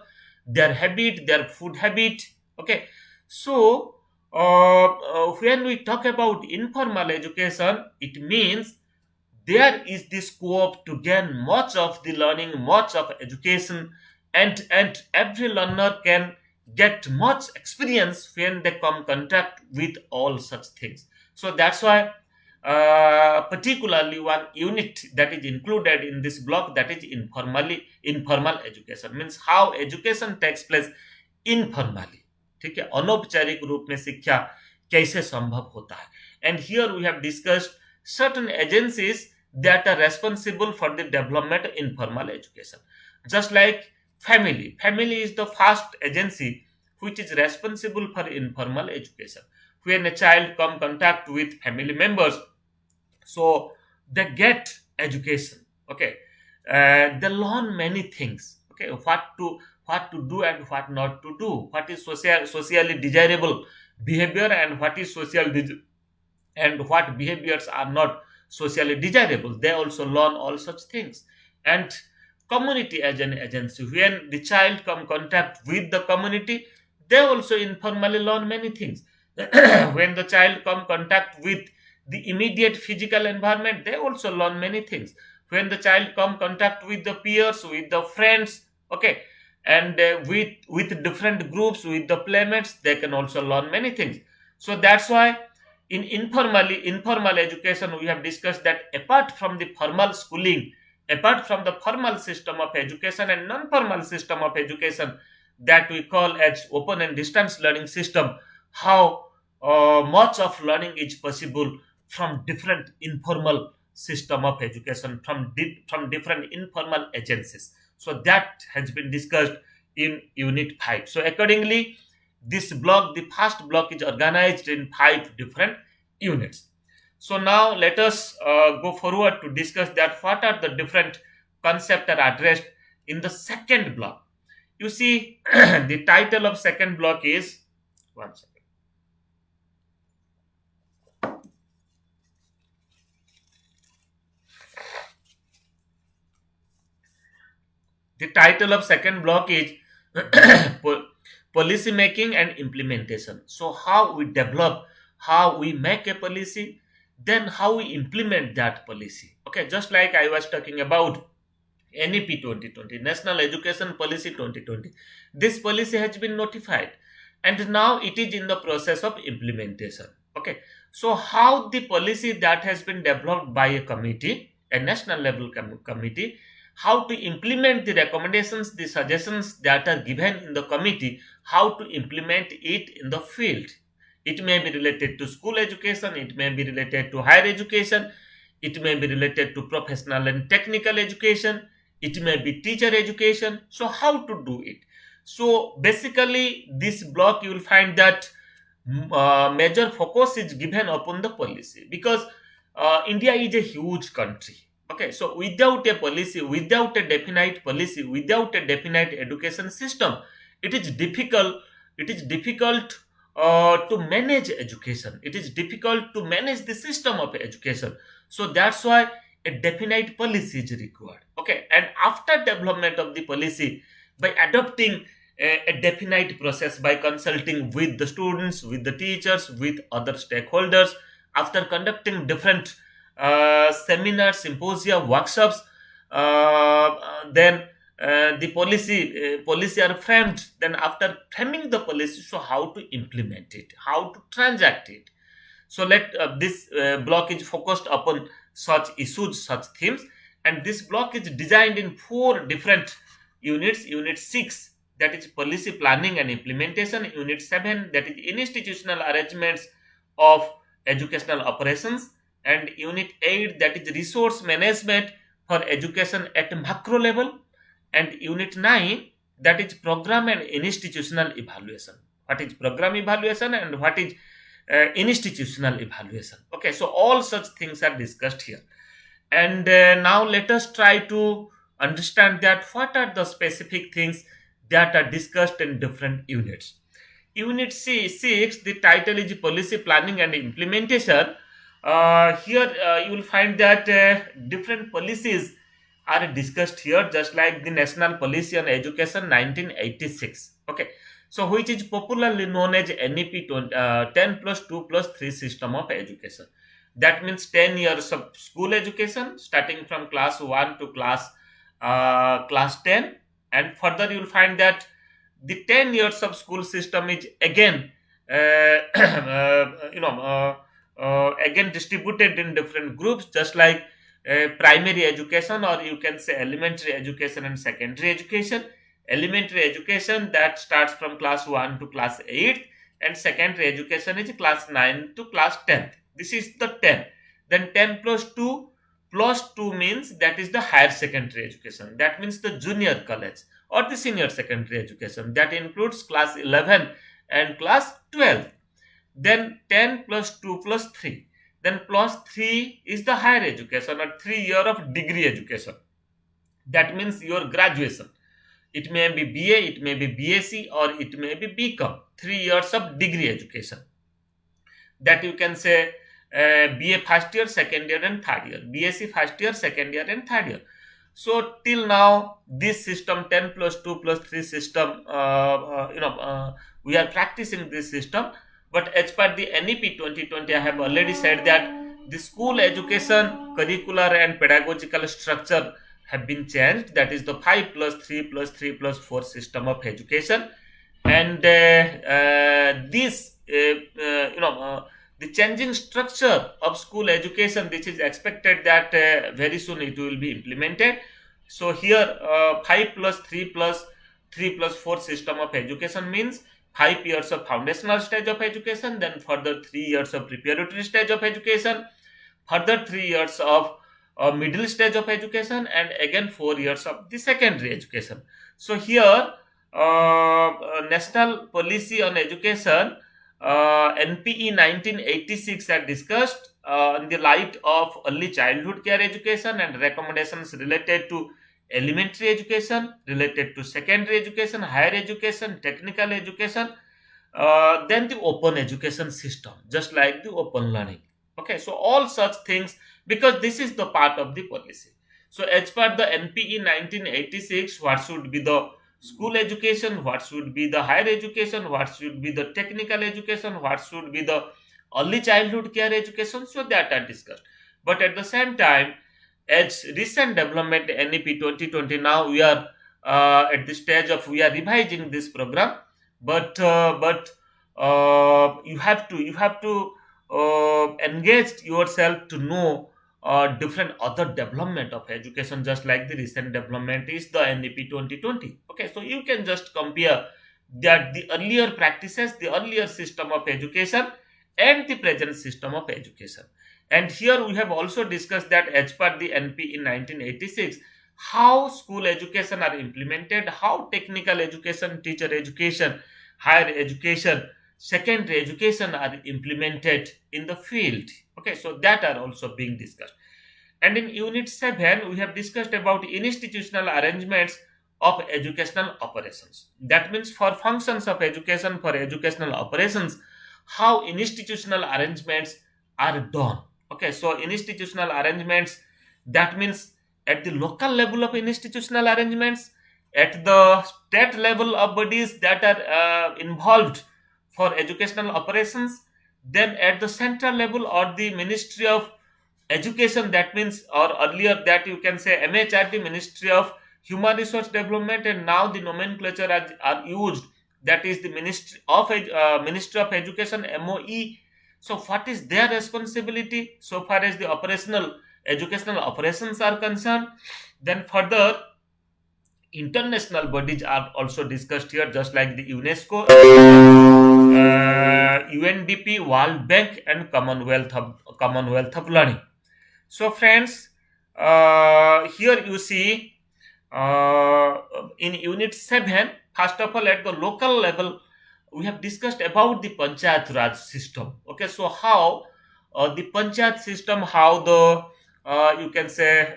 their habit, their food habit. Okay, so when we talk about informal education, it means there is the scope to gain much of the learning, much of education, and every learner can get much experience when they come contact with all such things. So that's why particularly one unit that is included in this block, that is informal education, means how education takes place informally. ठीक है, अनौपचारिक रूप में शिक्षा कैसे संभव होता है. And here we have discussed certain agencies that are responsible for the development of informal education, just like family is the first agency which is responsible for informal education. When a child come contact with family members, so they get education. Okay, they learn many things. Okay, what to do and what not to do, what is socially desirable behavior, and what is and what behaviors are not socially desirable. They also learn all such things. And community as an agency, when the child come contact with the community, they also informally learn many things. When the child come contact with the immediate physical environment, they also learn many things. When the child come contact with the peers, with the friends, okay, and with different groups, with the playmates, they can also learn many things. So that's why in informal education, we have discussed that apart from the formal schooling, apart from the formal system of education and non-formal system of education that we call as open and distance learning system, how much of learning is possible from different informal system of education, from different informal agencies. So that has been discussed in unit 5. So accordingly, this block, the first block, is organized in 5 different units. So now let us go forward to discuss that what are the different concepts are addressed in the second block. You see, the title of second block is, one second. The title of second block is policy making and implementation. So how we develop, how we make a policy, then how we implement that policy. Okay, just like I was talking about NEP 2020, National Education Policy 2020. This policy has been notified and now it is in the process of implementation. Okay, so how the policy that has been developed by a committee, a national level committee, how to implement the recommendations, the suggestions that are given in the committee, how to implement it in the field. It may be related to school education, it may be related to higher education, it may be related to professional and technical education, it may be teacher education. So how to do it? So basically this block you will find that major focus is given upon the policy, because India is a huge country. Okay, so without a policy, without a definite policy, without a definite education system, it is difficult. It is difficult to manage education. It is difficult to manage the system of education. So that's why a definite policy is required. Okay, and after development of the policy, by adopting a definite process, by consulting with the students, with the teachers, with other stakeholders, after conducting different seminars, symposia, workshops, then the policy are framed. Then after framing the policy, so how to implement it, how to transact it. So let this block is focused upon such issues, such themes, and this block is designed in 4 different units. Unit 6, that is policy planning and implementation. Unit 7, that is institutional arrangements of educational operations. And unit 8, that is resource management for education at macro level. And unit 9, that is program and institutional evaluation. What is program evaluation and what is institutional evaluation? Okay, so all such things are discussed here. And now let us try to understand that what are the specific things that are discussed in different units. Unit 6, the title is Policy Planning and Implementation. Here you will find that different policies are discussed here, just like the National Policy on Education 1986. Okay, so which is popularly known as NEP 10 plus 2 plus 3 system of education. That means 10 years of school education starting from class 1 to class 10, and further you will find that the 10 years of school system is again again distributed in different groups, just like primary education, or you can say elementary education and secondary education. Elementary education that starts from class 1 to class 8, and secondary education is class 9 to class 10. This is the 10. Then 10 plus 2 means that is the higher secondary education, that means the junior college or the senior secondary education, that includes class 11 and class 12. Then 10 plus 2 plus 3, then plus 3 is the higher education or 3 year of degree education, that means your graduation. It may be BA, it may be BSc, or it may be BCom, 3 years of degree education, that you can say BA first year, second year and third year, BSc first year, second year and third year. So till now this system 10 plus 2 plus 3 system, we are practicing this system. But as per the NEP 2020, I have already said that the school education curricular and pedagogical structure have been changed, that is the 5 plus 3 plus 3 plus 4 system of education. And the changing structure of school education, this is expected that very soon it will be implemented. So here 5 plus 3 plus 3 plus 4 system of education means 5 years of foundational stage of education, then further 3 years of preparatory stage of education, further 3 years of middle stage of education, and again 4 years of the secondary education. So here National Policy on Education NPE 1986 are discussed in the light of early childhood care education and recommendations related to elementary education, related to secondary education, higher education, technical education, then the open education system, just like the open learning. Okay, so all such things, because this is the part of the policy. So as per the NPE 1986, what should be the school education, what should be the higher education, what should be the technical education, what should be the early childhood care education, so that are discussed. But at the same time, as recent development NEP 2020, now we are at the stage of we are revising this program. But you have to engage yourself to know different other development of education, just like the recent development is the NEP 2020. Okay, so you can just compare that the earlier practices, the earlier system of education, and the present system of education. And here we have also discussed that as per the NP in 1986, how school education are implemented, how technical education, teacher education, higher education, secondary education are implemented in the field. Okay, so that are also being discussed. And in Unit 7, we have discussed about institutional arrangements of educational operations. That means for functions of education, for educational operations, how institutional arrangements are done. Okay, so institutional arrangements, that means at the local level of institutional arrangements, at the state level of bodies that are involved for educational operations, then at the central level or the Ministry of Education, that means, or earlier that you can say MHRD, Ministry of Human Resource Development, and now the nomenclature are used, that is the Ministry of Education, MOE. So what is their responsibility so far as the operational educational operations are concerned? Then further international bodies are also discussed here, just like the UNESCO, UNDP, World Bank, and Commonwealth of Learning. So friends, here you see in Unit 7, first of all at the local level, we have discussed about the Panchayat Raj system. Okay, so how the Panchayat system, how the you can say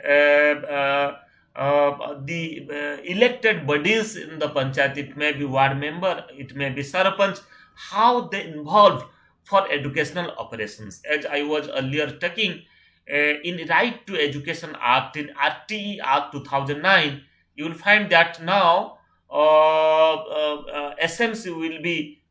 the elected bodies in the panchayat, it may be ward member, it may be sarpanch, how they involved for educational operations. As I was earlier talking, in Right to Education Act, in RTE Act 2009, you will find that now SMC will be,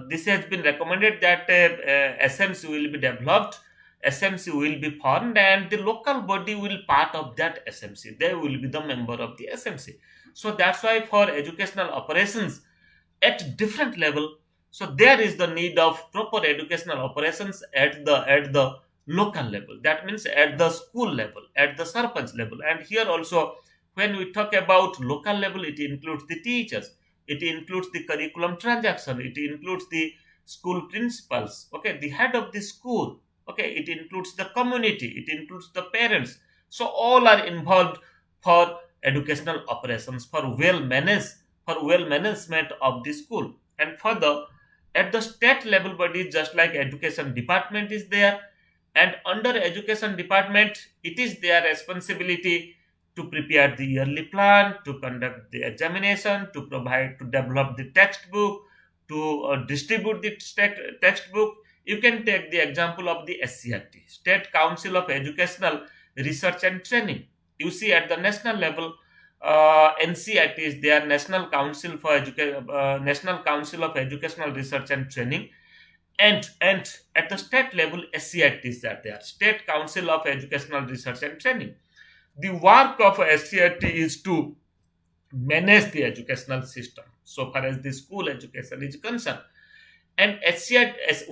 this has been recommended that SMC will be developed, SMC will be formed, and the local body will part of that SMC. They will be the member of the SMC. So that's why for educational operations at different level, so there is the need of proper educational operations at the local level. That means at the school level, at the sarpanch level. And here also, when we talk about local level, it includes the teachers, it includes the curriculum transaction, it includes the school principals, okay, the head of the school, okay, it includes the community, it includes the parents. So all are involved for educational operations, for well management of the school. And further, at the state level body, just like education department is there, and under education department, it is their responsibility to prepare the yearly plan, to conduct the examination, to provide, to develop the textbook, to distribute the textbook. You can take the example of the SCRT, State Council of Educational Research and Training. You see, at the national level, NCRT is their National Council of Educational Research and Training, and at the state level, SCRTs are there, State Council of Educational Research and Training. The work of SCRT is to manage the educational system so far as the school education is concerned. And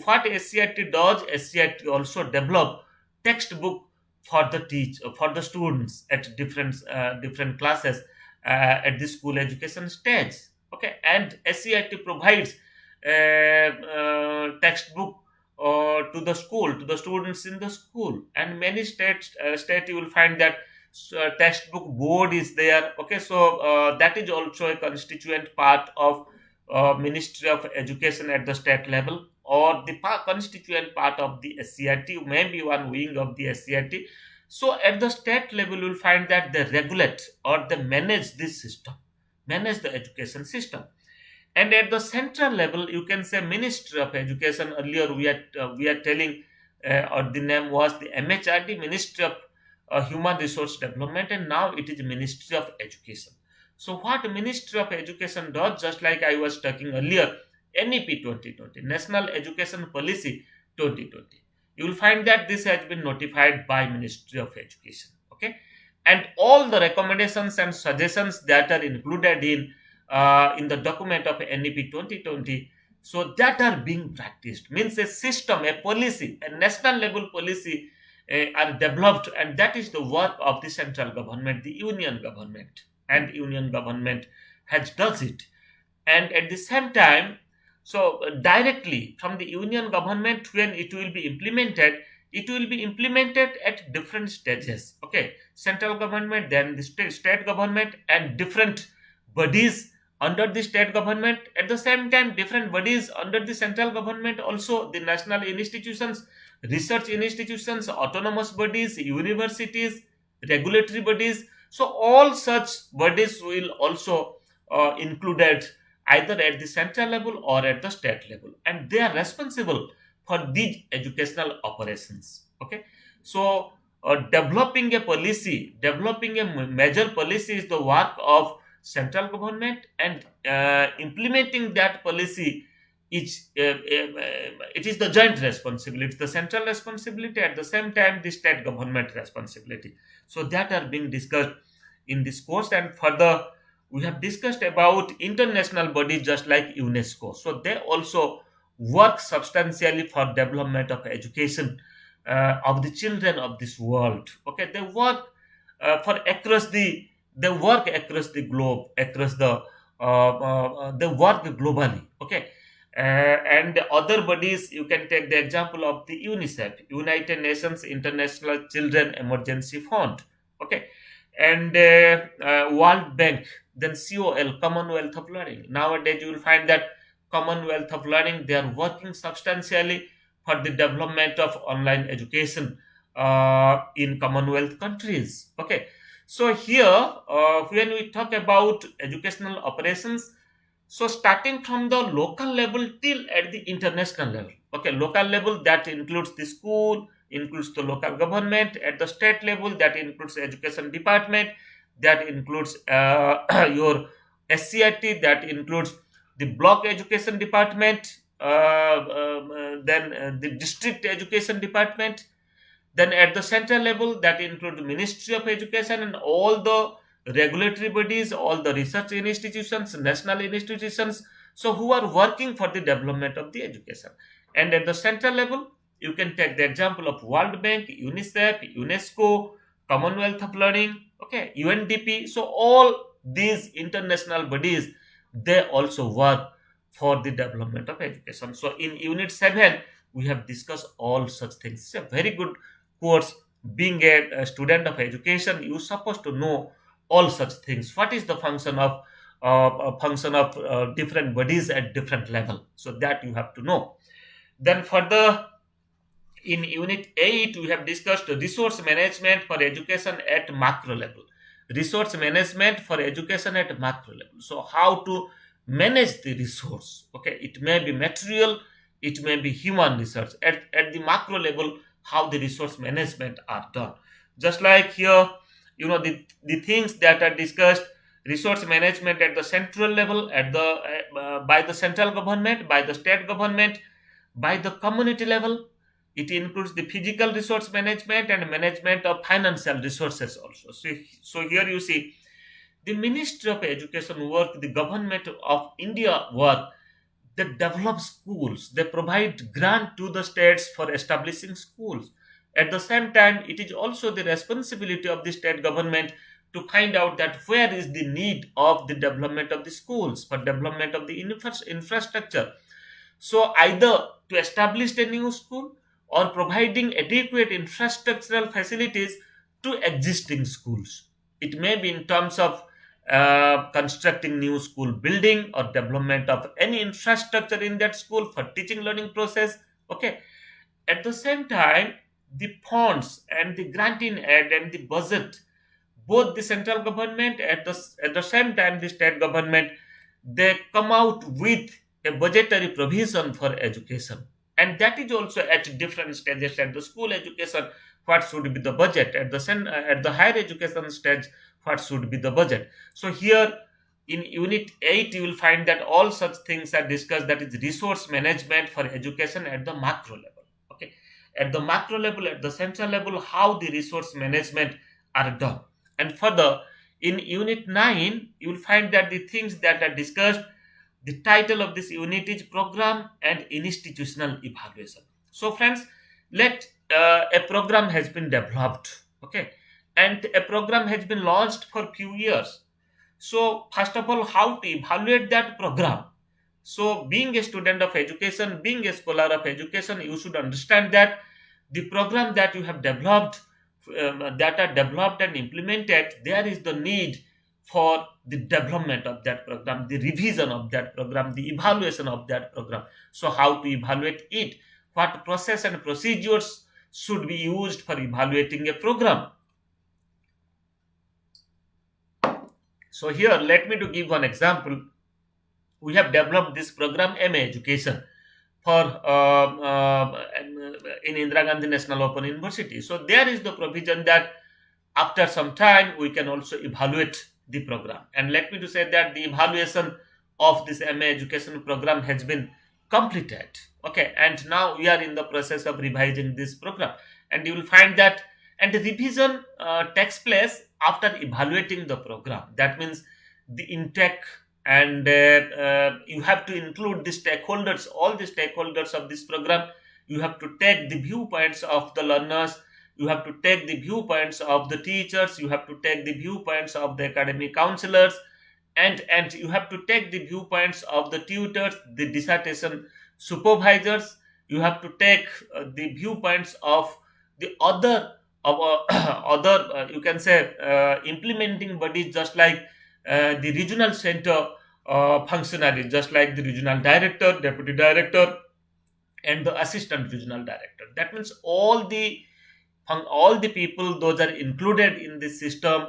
what SCRT does, SCRT also develop textbook for the students at different classes at the school education stage. Okay, and SCRT provides textbook to the school, to the students in the school. And many state you will find that textbook board is there. Okay, so that is also a constituent part of Ministry of Education at the state level, or the constituent part of the SCRT, maybe one wing of the SCRT. So at the state level, you will find that they regulate or they manage this system, manage the education system. And at the central level, you can say Ministry of Education. Earlier we are telling, or the name was the MHRD, Ministry of Human Resource Development, and now it is Ministry of Education. So what Ministry of Education does, just like I was talking earlier, NEP 2020, National Education Policy 2020, you will find that this has been notified by Ministry of Education. Okay, and all the recommendations and suggestions that are included in the document of NEP 2020, so that are being practiced, means a system, a policy, a national level policy are developed, and that is the work of the central government, the union government, and union government has does it. And at the same time, so directly from the union government, when it will be implemented, it will be implemented at different stages. Okay, central government, then the state government, and different bodies under the state government. At the same time, different bodies under the central government, also the national institutions, research institutions, autonomous bodies, universities, regulatory bodies. So all such bodies will also included either at the central level or at the state level, and they are responsible for these educational operations. Okay, so developing a policy, developing a major policy is the work of central government, and implementing that policy is it is the joint responsibility. It's the central responsibility, at the same time the state government responsibility. So that are being discussed in this course. And further, we have discussed about international bodies just like UNESCO. So they also work substantially for development of education of the children of this world. Okay, they work they work across the globe, across the they work globally. Okay, and the other bodies, you can take the example of the UNICEF, United Nations International Children Emergency Fund. Okay, and World Bank, then COL, Commonwealth of Learning. Nowadays, you will find that Commonwealth of Learning, they are working substantially for the development of online education in Commonwealth countries. Okay, So here, when we talk about educational operations, so starting from the local level till at the international level. Okay, local level that includes the school, includes the local government. At the state level, that includes the education department, that includes your SCRT, that includes the block education department, then the district education department. Then at the central level, that includes the Ministry of Education and all the regulatory bodies, all the research institutions, national institutions, so who are working for the development of the education. And at the central level, you can take the example of World Bank, UNICEF, UNESCO, Commonwealth of Learning, okay, UNDP. So all these international bodies, they also work for the development of education. So in Unit 7, we have discussed all such things. It's a very good course. Being a student of education, you're supposed to know all such things. What is the function of different bodies at different level? So that you have to know. Then further, in Unit 8, we have discussed resource management for education at macro level. Resource management for education at macro level. So how to manage the resource? Okay, it may be material, it may be human resource. At the macro level, how the resource management are done. Just like here, the things that are discussed, resource management at the central level, at the by the central government, by the state government, by the community level. It includes the physical resource management and management of financial resources also. So here you see the Ministry of Education work, the government of India work. They develop schools. They provide grant to the states for establishing schools. At the same time, it is also the responsibility of the state government to find out that where is the need of the development of the schools, for development of the infrastructure. So either to establish a new school or providing adequate infrastructural facilities to existing schools. It may be in terms of constructing new school building or development of any infrastructure in that school for teaching learning process. Okay. At the same time, the funds and the granting aid and the budget, both the central government at the same time the state government, they come out with a budgetary provision for education, and that is also at different stages. At the school education, what should be the budget? At the higher education stage, what should be the budget? So here in Unit 8, you will find that all such things are discussed, that is resource management for education at the macro level. Okay, at the macro level, at the central level, how the resource management are done. And further, in Unit 9, you will find that the things that are discussed, the title of this unit is Program and Institutional Evaluation. So, friends, let a program has been developed, okay, and a program has been launched for few years. So, first of all, how to evaluate that program? So, being a student of education, being a scholar of education, you should understand that the program that you have developed, that are developed and implemented, there is the need for the development of that program, the revision of that program, the evaluation of that program. So, how to evaluate it? What process and procedures should be used for evaluating a program? So, here let me to give one example. We have developed this program MA Education for in Indira Gandhi National Open University. So, there is the provision that after some time we can also evaluate the program. And let me to say that the evaluation of this MA education program has been completed. Okay, and now we are in the process of revising this program, and you will find that, and the revision takes place after evaluating the program. That means the intake, and you have to include the stakeholders, all the stakeholders of this program. You have to take the viewpoints of the learners, you have to take the viewpoints of the teachers, you have to take the viewpoints of the academic counselors, and you have to take the viewpoints of the tutors, the dissertation supervisors. You have to take the viewpoints of the other you can say implementing bodies, just like the regional center functionaries, just like the regional director, deputy director, and the assistant regional director. That means all the people, those are included in this system.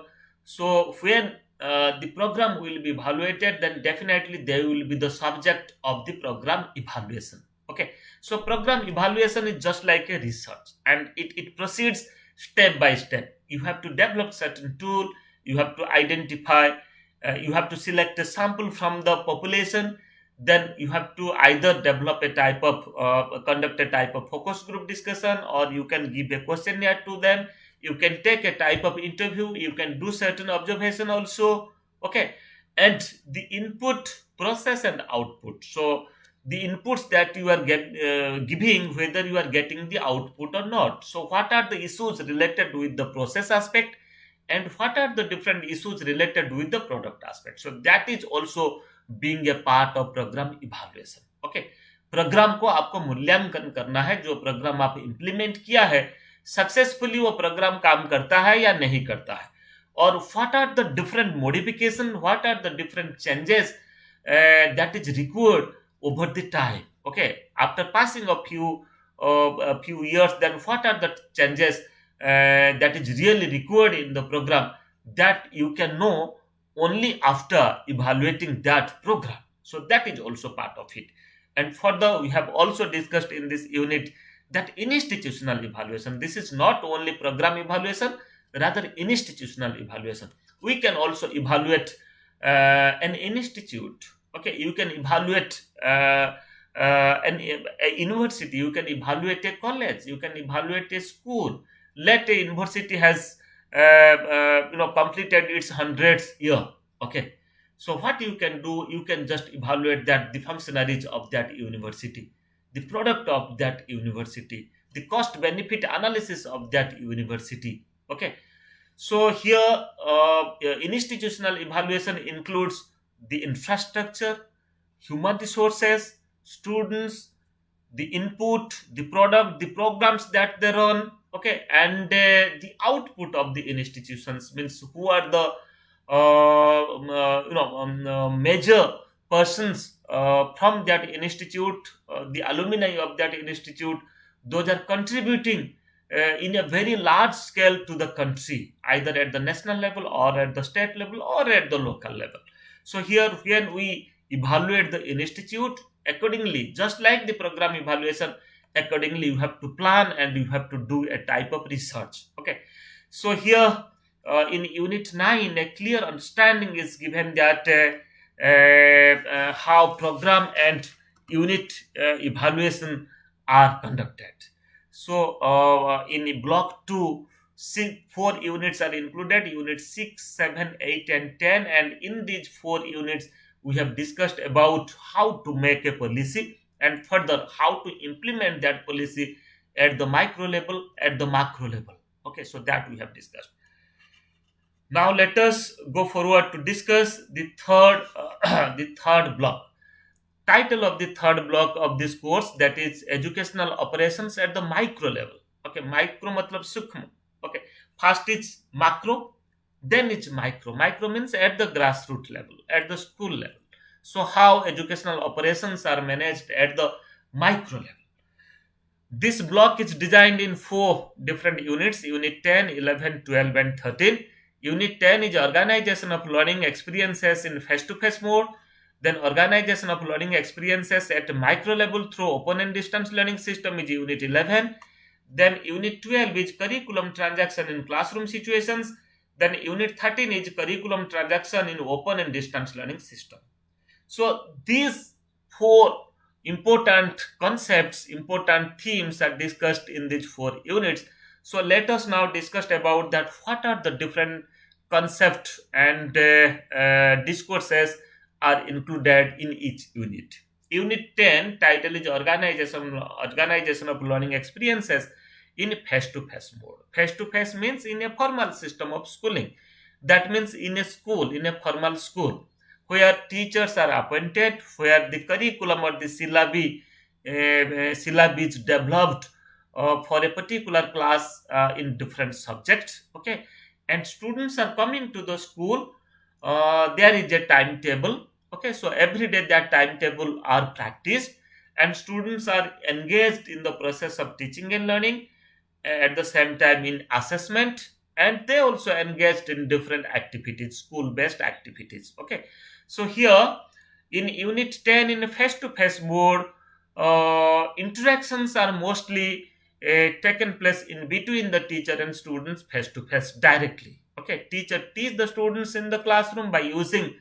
So when the program will be evaluated, then definitely they will be the subject of the program evaluation. Okay, so program evaluation is just like a research, and it proceeds step by step. You have to develop certain tool, you have to identify, you have to select a sample from the population, then you have to either develop a type of conduct a type of focus group discussion, or you can give a questionnaire to them, you can take a type of interview, you can do certain observation also. Okay, and the input, process, and output. So the inputs that you are giving, whether you are getting the output or not. So what are the issues related with the process aspect, and what are the different issues related with the product aspect. So that is also being a part of program evaluation. Okay, program को आपको मूल्यांकन करना है, जो programme आप implement किया है successfully वो प्रोग्राम काम करता है या नहीं करता है, और what are the different modification, what are the different changes that is required over the time. Okay, after passing a few years, then what are the changes that is really required in the program, that you can know only after evaluating that program. So that is also part of it. And further, we have also discussed in this unit that institutional evaluation, this is not only program evaluation, rather institutional evaluation. We can also evaluate an institute. Okay, you can evaluate a university, you can evaluate a college, you can evaluate a school. Let a university has completed its hundredth year. Okay, so what you can do, you can just evaluate that the functionaries of that university, the product of that university, the cost benefit analysis of that university. Okay, so here institutional evaluation includes the infrastructure, human resources, students, the input, the product, the programs that they run. Okay, and the output of the institutions, means who are the major persons from that institute, the alumni of that institute, those are contributing in a very large scale to the country, either at the national level or at the state level or at the local level. So here when we evaluate the institute, accordingly, just like the program evaluation, accordingly you have to plan and you have to do a type of research. Okay, so here in unit 9 a clear understanding is given that how program and unit evaluation are conducted. So in block 2, 4 units are included, unit 6, 7, 8, and 10, and in these 4 units we have discussed about how to make a policy, and further how to implement that policy at the micro level, at the macro level. Okay, so that we have discussed. Now let us go forward to discuss the third the third block. Title of the third block of this course, that is educational operations at the micro level. Okay, micro matlab sukma. Okay, first is macro, then it's micro. Micro means at the grassroots level, at the school level. So how educational operations are managed at the micro level. This block is designed in 4 different units: unit 10, 11, 12, and 13. Unit 10 is organization of learning experiences in face-to-face mode. Then organization of learning experiences at micro level through open and distance learning system is unit 11. Then unit 12 is curriculum transaction in classroom situations. Then unit 13 is curriculum transaction in open and distance learning system. So these 4 important concepts, important themes are discussed in these 4 units. So let us now discuss about that what are the different concepts and discourses are included in each unit. Unit 10 title is organization of learning experiences in face-to-face mode. Face-to-face means in a formal system of schooling. That means in a school, in a formal school, where teachers are appointed, where the curriculum or the syllabi is developed for a particular class in different subjects. Okay, and students are coming to the school. There is a timetable. Okay, so every day that timetable are practiced, and students are engaged in the process of teaching and learning, at the same time in assessment, and they also engaged in different activities, school based activities. Okay, so here in unit 10, in a face to face mode, interactions are mostly taken place in between the teacher and students face to face directly. Okay, teacher teach the students in the classroom by using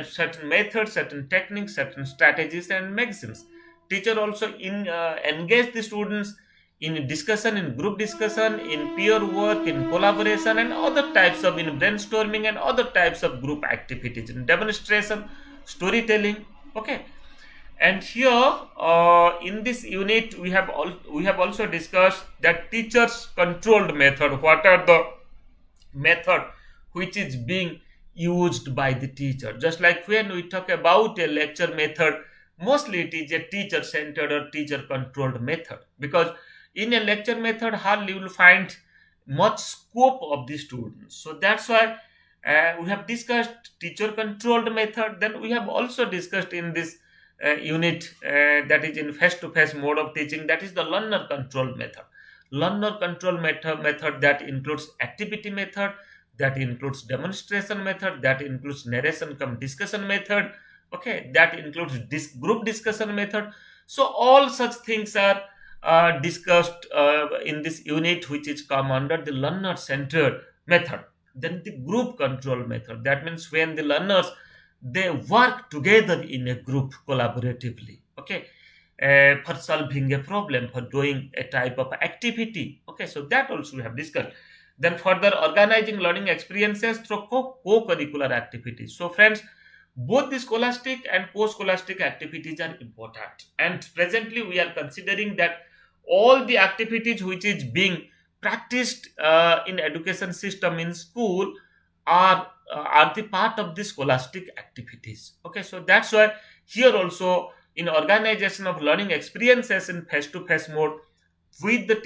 certain methods, certain techniques, certain strategies, and maxims. Teacher also engage the students in discussion, in group discussion, in peer work, in collaboration, and other types of in brainstorming and other types of group activities, in demonstration, storytelling. Okay, and here in this unit we have also discussed that teachers controlled method. What are the method which is being used by the teacher? Just like when we talk about a lecture method, mostly it is a teacher centered or teacher controlled method, because in a lecture method hardly you will find much scope of the students. So that's why we have discussed teacher controlled method. Then we have also discussed in this unit that is in face to face mode of teaching, that is the learner controlled method. Learner control method that includes activity method, that includes demonstration method, that includes narration come discussion method. Okay, that includes group discussion method. So all such things are discussed in this unit, which is come under the learner centered method. Then the group control method, that means when the learners they work together in a group collaboratively. Okay, for solving a problem, for doing a type of activity. Okay, so that also we have discussed. Then further, organizing learning experiences through co-curricular activities. So friends, both the scholastic and post-scholastic activities are important, and presently we are considering that all the activities which is being practiced in education system in school are the part of the scholastic activities. Okay, so that's why here also in organization of learning experiences in face-to-face mode, with the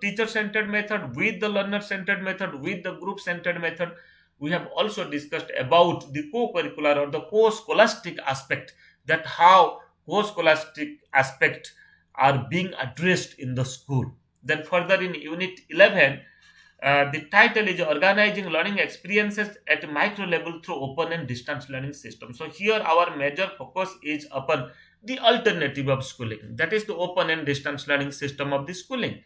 teacher centered method, with the learner centered method, with the group centered method, we have also discussed about the co-curricular or the co-scholastic aspect, that how co-scholastic aspect are being addressed in the school. Then further in unit 11, the title is organizing learning experiences at micro level through open and distance learning system. So here our major focus is upon the alternative of schooling, that is the open and distance learning system of the schooling.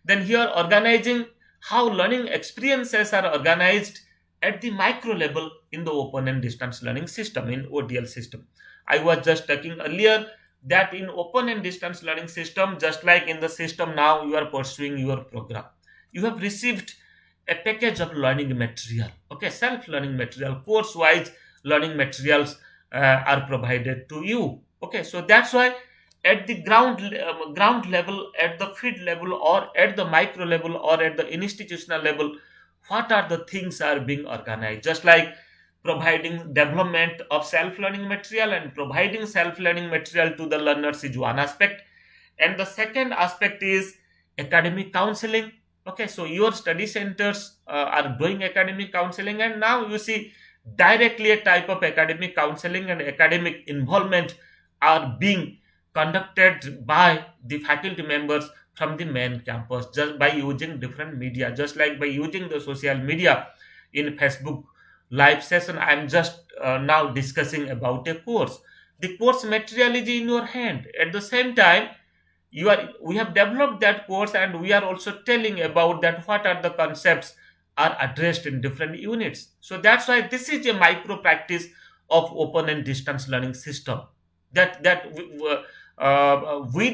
Then here organizing how learning experiences are organized at the micro level in the open and distance learning system, in ODL system. I was just talking earlier that in open and distance learning system, just like in the system now you are pursuing your program, you have received a package of learning material. Okay, self learning material, course wise learning materials are provided to you. Okay, so that's why at the ground level, at the field level, or at the micro level, or at the institutional level, what are the things are being organized? Just like providing development of self learning material and providing self learning material to the learners is one aspect, and the second aspect is academic counseling. Okay, so your study centers are doing academic counseling, and now you see directly a type of academic counseling and academic involvement are being conducted by the faculty members from the main campus, just by using different media, just like by using the social media. In Facebook live session, I am just now discussing about a course. The course material is in your hand. At the same time, we have developed that course, and we are also telling about that what are the concepts are addressed in different units. So that's why this is a micro practice of open and distance learning system, with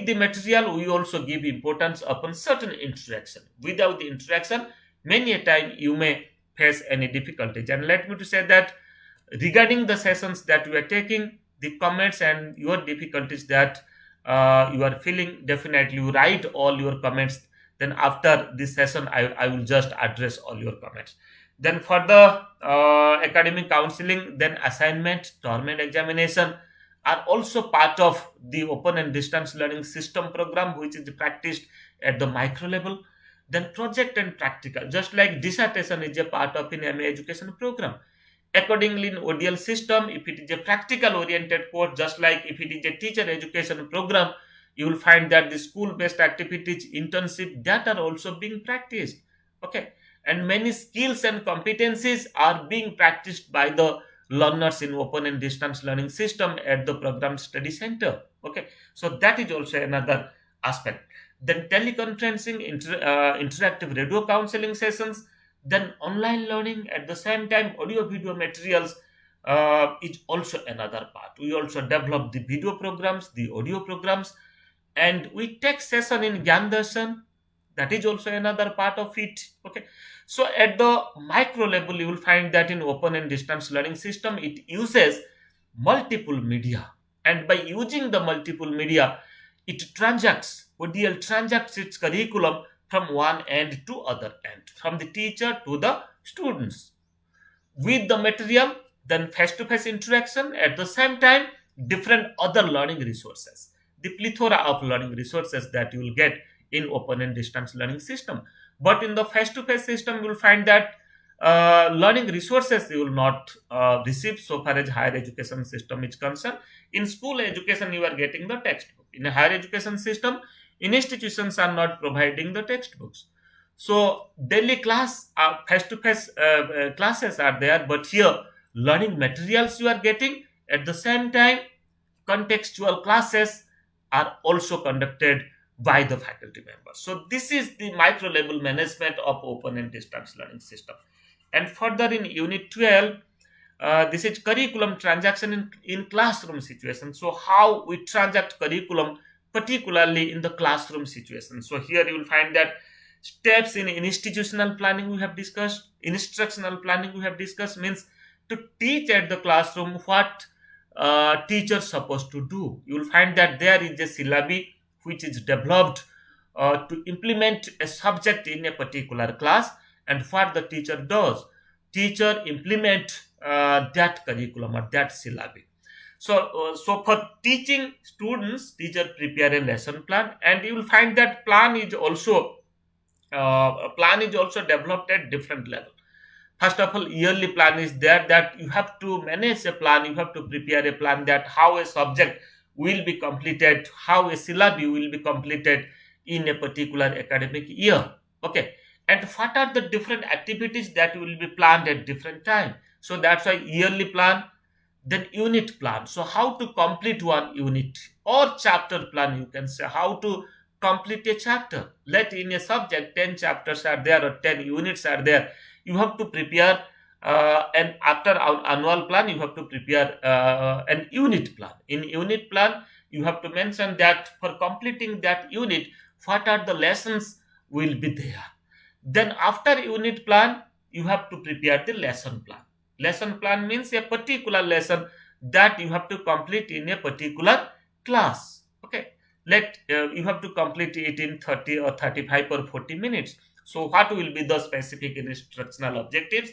the material we also give importance upon certain interaction. Without the interaction, many a time you may face any difficulties. And let me to say that regarding the sessions that we are taking, the comments and your difficulties that you are feeling, definitely you write all your comments. Then after this session, I will just address all your comments. Then for the academic counseling, then assignment, term and examination are also part of the open and distance learning system program, which is practiced at the micro level. Then project and practical, just like dissertation is a part of an MA education program. Accordingly, in ODL system, if it is a practical oriented course, just like if it is a teacher education program, you will find that the school based activities, internship, that are also being practiced. Okay, and many skills and competencies are being practiced by the learners in open and distance learning system at the program study center. Okay, so that is also another aspect. Then teleconferencing, interactive radio counseling sessions, then online learning at the same time, audio video materials is also another part. We also develop the video programs, the audio programs, and we take session in Gyan Darshan. That is also another part of it. Okay, so at the micro level, you will find that in open and distance learning system, it uses multiple media, and by using the multiple media, it transacts, ODL transacts its curriculum from one end to other end, from the teacher to the students with the material, then face-to-face interaction, at the same time different other learning resources, the plethora of learning resources that you will get in open and distance learning system. But in the face-to-face system, you will find that learning resources you will not receive so far as higher education system is concerned. In school education, you are getting the textbook. In a higher education system, institutions are not providing the textbooks. So daily class, face-to-face classes are there, but here learning materials you are getting. At the same time, contextual classes are also conducted by the faculty members. So this is the micro level management of open and distance learning system. And further in Unit 12, this is curriculum transaction in classroom situation. So how we transact curriculum, particularly in the classroom situation. So here you will find that steps in institutional planning we have discussed, instructional planning we have discussed, means to teach at the classroom what teachers supposed to do. You will find that there is a syllabi which is developed to implement a subject in a particular class, and what the teacher does, teacher implement that curriculum or that syllabi. So for teaching students, teacher prepare a lesson plan, and you will find that plan is also developed at different level. First of all, yearly plan is there, that you have to manage a plan, you have to prepare a plan that how a subject will be completed, how a syllabi will be completed in a particular academic year. Okay, and what are the different activities that will be planned at different time. So that's why yearly plan, then unit plan. So how to complete one unit, or chapter plan, you can say how to complete a chapter. Let in a subject 10 chapters are there or 10 units are there, you have to prepare and after our annual plan you have to prepare an unit plan. In unit plan you have to mention that for completing that unit, what are the lessons will be there. Then after unit plan, you have to prepare the lesson plan. Lesson plan means a particular lesson that you have to complete in a particular class. Okay, let you have to complete it in 30 or 35 or 40 minutes. So what will be the specific instructional objectives,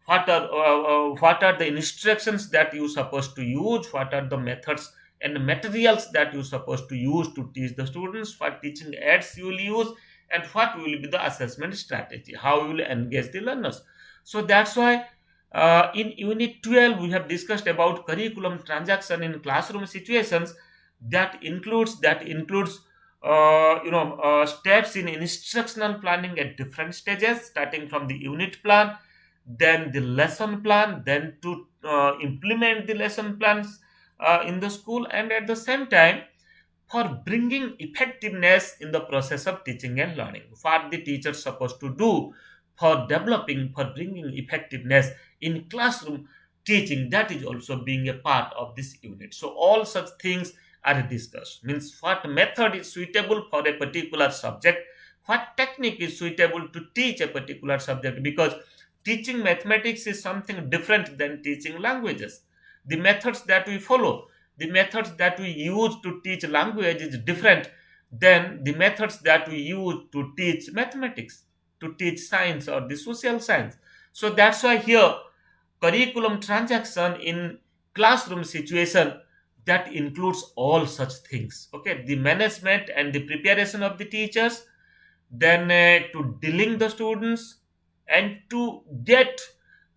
what are the instructions that you supposed to use, what are the methods and materials that you supposed to use to teach the students, what teaching aids you will use, and what will be the assessment strategy, how you will engage the learners. So that's why in unit 12 we have discussed about curriculum transaction in classroom situations. That includes steps in instructional planning at different stages, starting from the unit plan, then the lesson plan, then to implement the lesson plans in the school, and at the same time for bringing effectiveness in the process of teaching and learning, what the teacher supposed to do for developing, for bringing effectiveness in classroom teaching, that is also being a part of this unit. So all such things are discussed, means what method is suitable for a particular subject, what technique is suitable to teach a particular subject, because teaching mathematics is something different than teaching languages. The methods that we follow, the methods that we use to teach language is different than the methods that we use to teach mathematics, to teach science or the social science. So that's why here curriculum transaction in classroom situation, that includes all such things. Okay, the management and the preparation of the teachers, then to dealing the students, and to get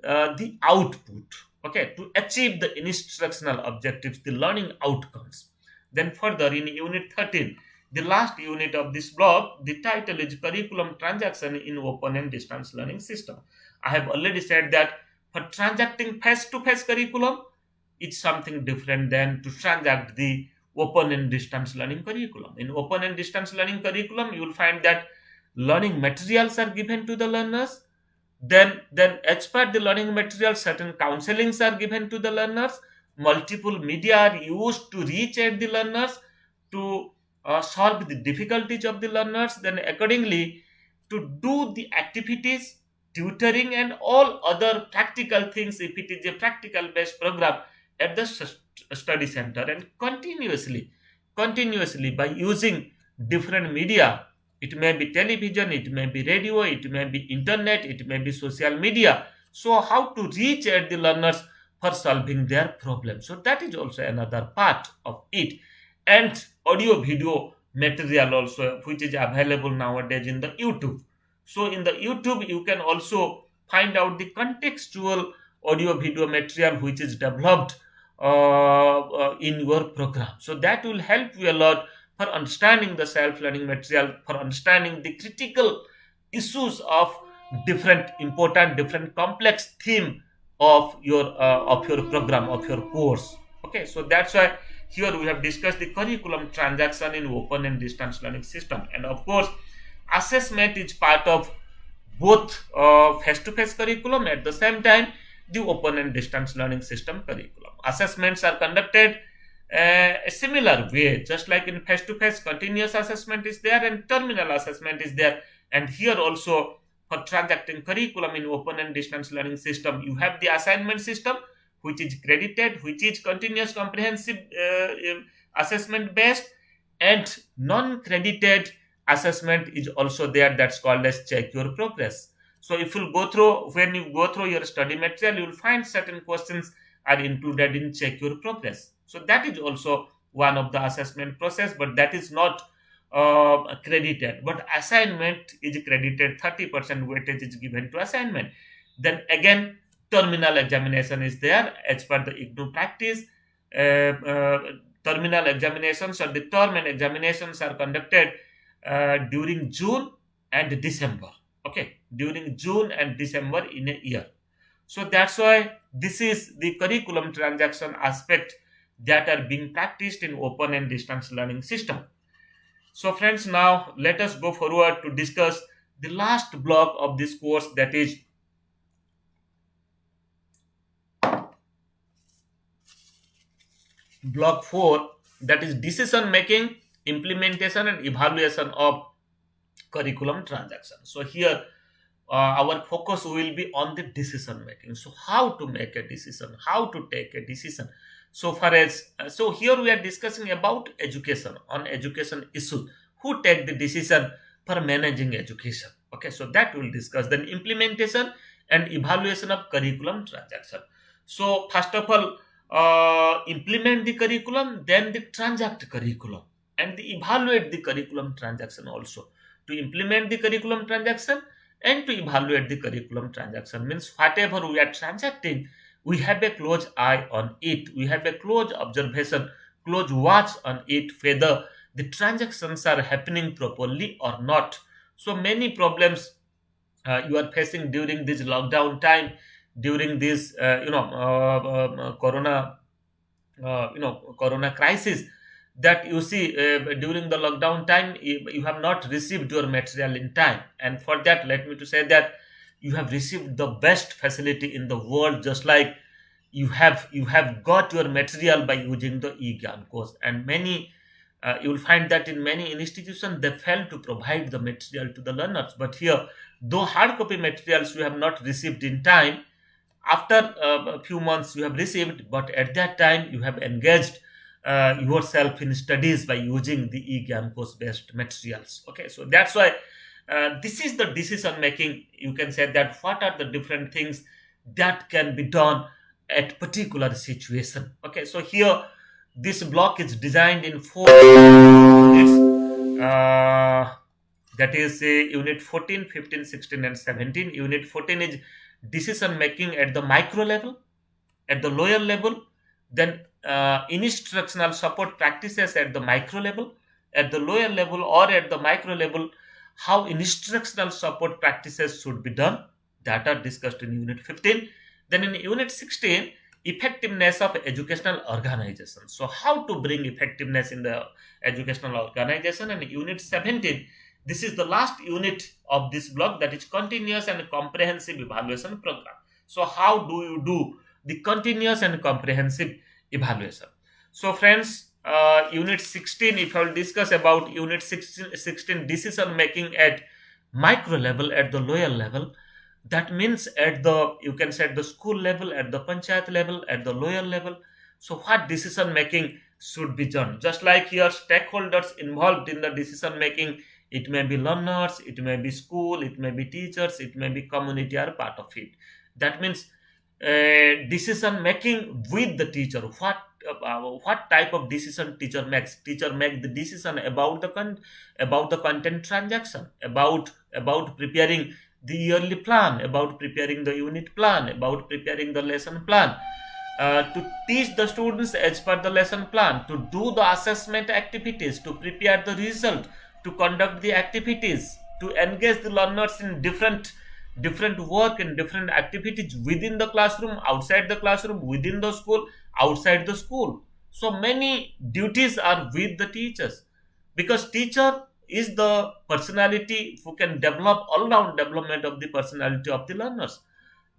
the output, okay, to achieve the instructional objectives, the learning outcomes. Then further in unit 13, The last unit of this block, the title is Curriculum Transaction in Open and Distance Learning System. I have already said that for transacting face-to-face curriculum, it's something different than to transact the open and distance learning curriculum. In open and distance learning curriculum, you will find that learning materials are given to the learners. Then as per the learning materials, certain counselings are given to the learners. Multiple media are used to reach at the learners to solve the difficulties of the learners. Then accordingly, to do the activities, tutoring, and all other practical things if it is a practical based program at the study center, and continuously by using different media. It may be television, it may be radio, it may be internet, it may be social media. So how to reach at the learners for solving their problems, so that is also another part of it. And audio video material also, which is available nowadays in the YouTube. So in the YouTube you can also find out the contextual audio video material which is developed in your program. So that will help you a lot for understanding the self-learning material, for understanding the critical issues of different important, different complex theme of your program, of your course. Okay, so that's why here we have discussed the curriculum transaction in open and distance learning system. And of course, assessment is part of both face-to-face curriculum, at the same time the open and distance learning system curriculum. Assessments are conducted a similar way, just like in face-to-face, continuous assessment is there and terminal assessment is there. And here also, for transacting curriculum in open and distance learning system, you have the assignment system, which is credited, which is continuous comprehensive assessment based, and non-credited assessment is also there, that's called as check your progress. So if you go through, when you go through your study material, you will find certain questions are included in check your progress. So that is also one of the assessment process, but that is not credited. But assignment is credited, 30% weightage is given to assignment. Then again, terminal examination is there as per the IGNOU practice. Terminal examinations or the term and examinations are conducted during June and December. Okay, during June and December in a year. So that's why this is the curriculum transaction aspect that are being practiced in open and distance learning system. So friends, now let us go forward to discuss the last block of this course, that is block 4, that is decision making, implementation and evaluation of curriculum transaction. So here our focus will be on the decision making. So how to make a decision, how to take a decision. So far as so here we are discussing about education, on education issue, who take the decision for managing education. Okay, so that we'll discuss. Then implementation and evaluation of curriculum transaction. So first of all, implement the curriculum, then the transact curriculum, and the evaluate the curriculum transaction also. To implement the curriculum transaction and to evaluate the curriculum transaction means whatever we are transacting, we have a close eye on it, we have a close observation, close watch on it, whether the transactions are happening properly or not. So many problems you are facing during this lockdown time, during this corona crisis, that you see during the lockdown time you have not received your material in time. And for that, let me to say that you have received the best facility in the world, just like you have got your material by using the eGyan course. And many you will find that in many institutions they fail to provide the material to the learners. But here, though hard copy materials you have not received in time, after a few months you have received, but at that time you have engaged yourself in studies by using the eGyan course based materials. Okay, so that's why this is the decision making. You can say that what are the different things that can be done at particular situation. Okay, so here this block is designed in 4 units. That is unit 14, 15, 16 and 17. Unit 14 is decision making at the micro level, at the lower level. Then instructional support practices at the micro level, at the lower level or at the micro level, how instructional support practices should be done, that are discussed in Unit 15. Then in Unit 16, effectiveness of educational organization. So how to bring effectiveness in the educational organization. And Unit 17, this is the last unit of this block, that is continuous and comprehensive evaluation program. So how do you do the continuous and comprehensive evaluation? So friends, Unit 16, if I will discuss about Unit 16 decision making at micro level, at the lower level, that means at the, you can say, at the school level, at the panchayat level, at the lower level. So what decision making should be done? Just like here, stakeholders involved in the decision making, it may be learners, it may be school, it may be teachers, it may be community, are part of it. That means decision making with the teacher. What type of decision teacher makes? Teacher make the decision about the content transaction, about preparing the yearly plan, about preparing the unit plan, about preparing the lesson plan, to teach the students as per the lesson plan, to do the assessment activities, to prepare the result, to conduct the activities, to engage the learners in different work and different activities within the classroom, outside the classroom, within the school, outside the school. So many duties are with the teachers, because teacher is the personality who can develop all round development of the personality of the learners.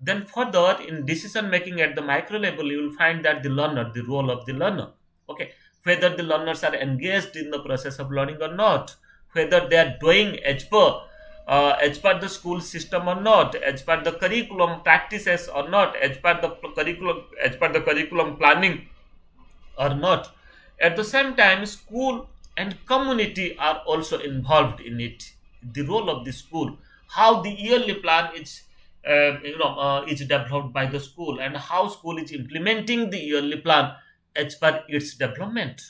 Then further, in decision making at the micro level, you will find that the learner, the role of the learner, okay, whether the learners are engaged in the process of learning or not, whether they are doing as per the school system or not, as per the curriculum practices or not, as per the curriculum planning or not. At the same time, school and community are also involved in it. The role of the school, how the yearly plan is developed by the school, and how school is implementing the yearly plan as per its development.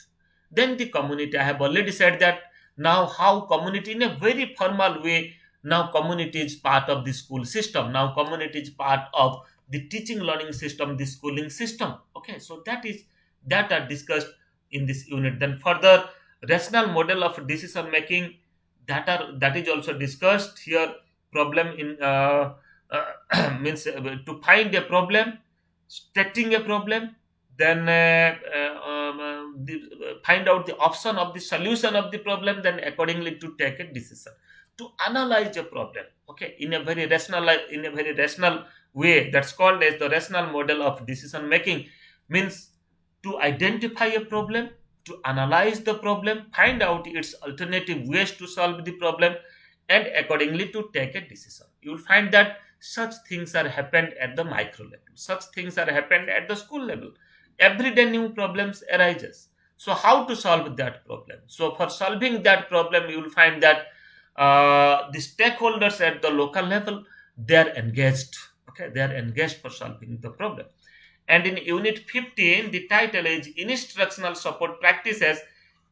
Then the community, I have already said that. Now how community, in a very formal way, now community is part of the school system, now community is part of the teaching learning system, the schooling system. Okay, so that are discussed in this unit. Then further, rational model of decision making, that is also discussed here. Problem in means to find a problem, stating a problem, then find out the option of the solution of the problem, then accordingly to take a decision, to analyze a problem, okay, in a very rational way. That's called as the rational model of decision making. Means to identify a problem, to analyze the problem, find out its alternative ways to solve the problem, and accordingly to take a decision. You will find that such things are happened at the micro level, such things are happened at the school level. Every day new problems arises. So how to solve that problem? So for solving that problem, you will find that the stakeholders at the local level, they are engaged. Okay, they are engaged for solving the problem. And in Unit 15, the title is Instructional Support Practices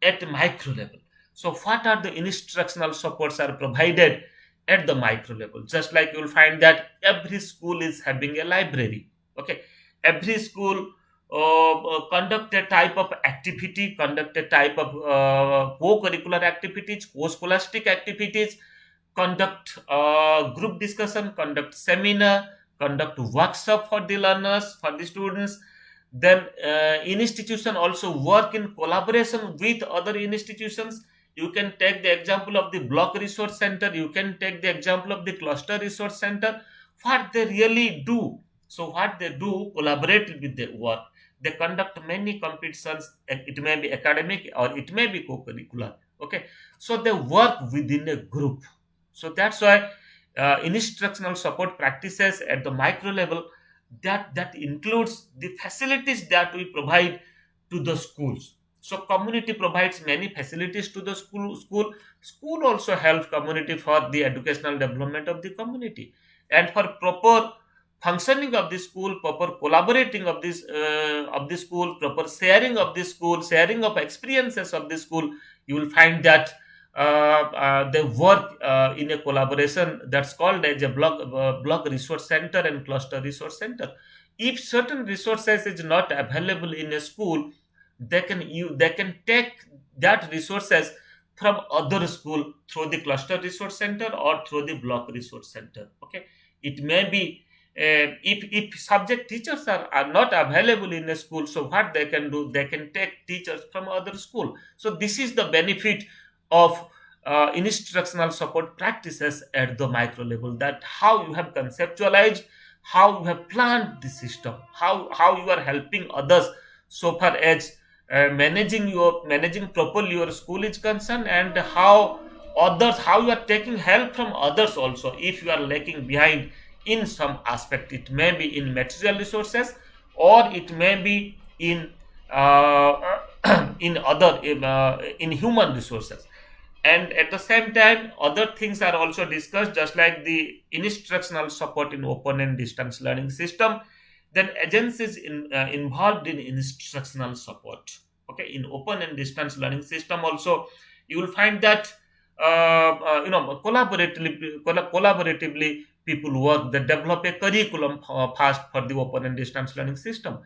at Micro Level. So what are the instructional supports are provided at the micro level? Just like you will find that every school is having a library. Okay, every school conduct a type of activity, conduct a type of co-curricular activities, co-scholastic activities, conduct group discussion, conduct seminar, conduct workshop for the learners, for the students. Then institution also work in collaboration with other institutions. You can take the example of the block resource center, you can take the example of the cluster resource center. What they really do, so what they do, collaborate with their work. They conduct many competitions, and it may be academic or it may be co-curricular. Okay, so they work within a group. So that's why instructional support practices at the micro level, that includes the facilities that we provide to the schools. So community provides many facilities to the school also helps community for the educational development of the community, and for proper functioning of the school, proper collaborating of the school, proper sharing of the school, sharing of experiences of the school. You will find that they work in a collaboration, that's called as a block resource center and cluster resource center. If certain resources is not available in a school, they can take that resources from other school through the cluster resource center or through the block resource center. Okay, it may be if subject teachers are not available in a school, so what they can do, they can take teachers from other school. So this is the benefit of instructional support practices at the micro level, that how you have conceptualized, how you have planned the system, how you are helping others so far as managing properly your school is concerned, and how you are taking help from others also if you are lagging behind in some aspect. It may be in material resources, or it may be in in human resources. And at the same time, other things are also discussed, just like the instructional support in open and distance learning system. Then agencies involved in instructional support. Okay, in open and distance learning system also, you will find that collaboratively people work. They develop a curriculum fast for the open and distance learning system.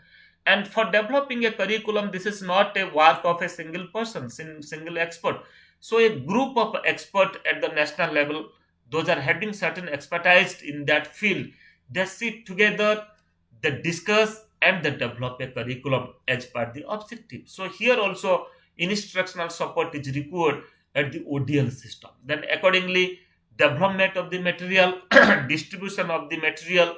And for developing a curriculum, this is not a work of a single person, single expert. So a group of experts at the national level, those are having certain expertise in that field, they sit together, they discuss, and they develop a curriculum as per the objective. So here also instructional support is required at the ODL system. Then accordingly, development of the material, distribution of the material.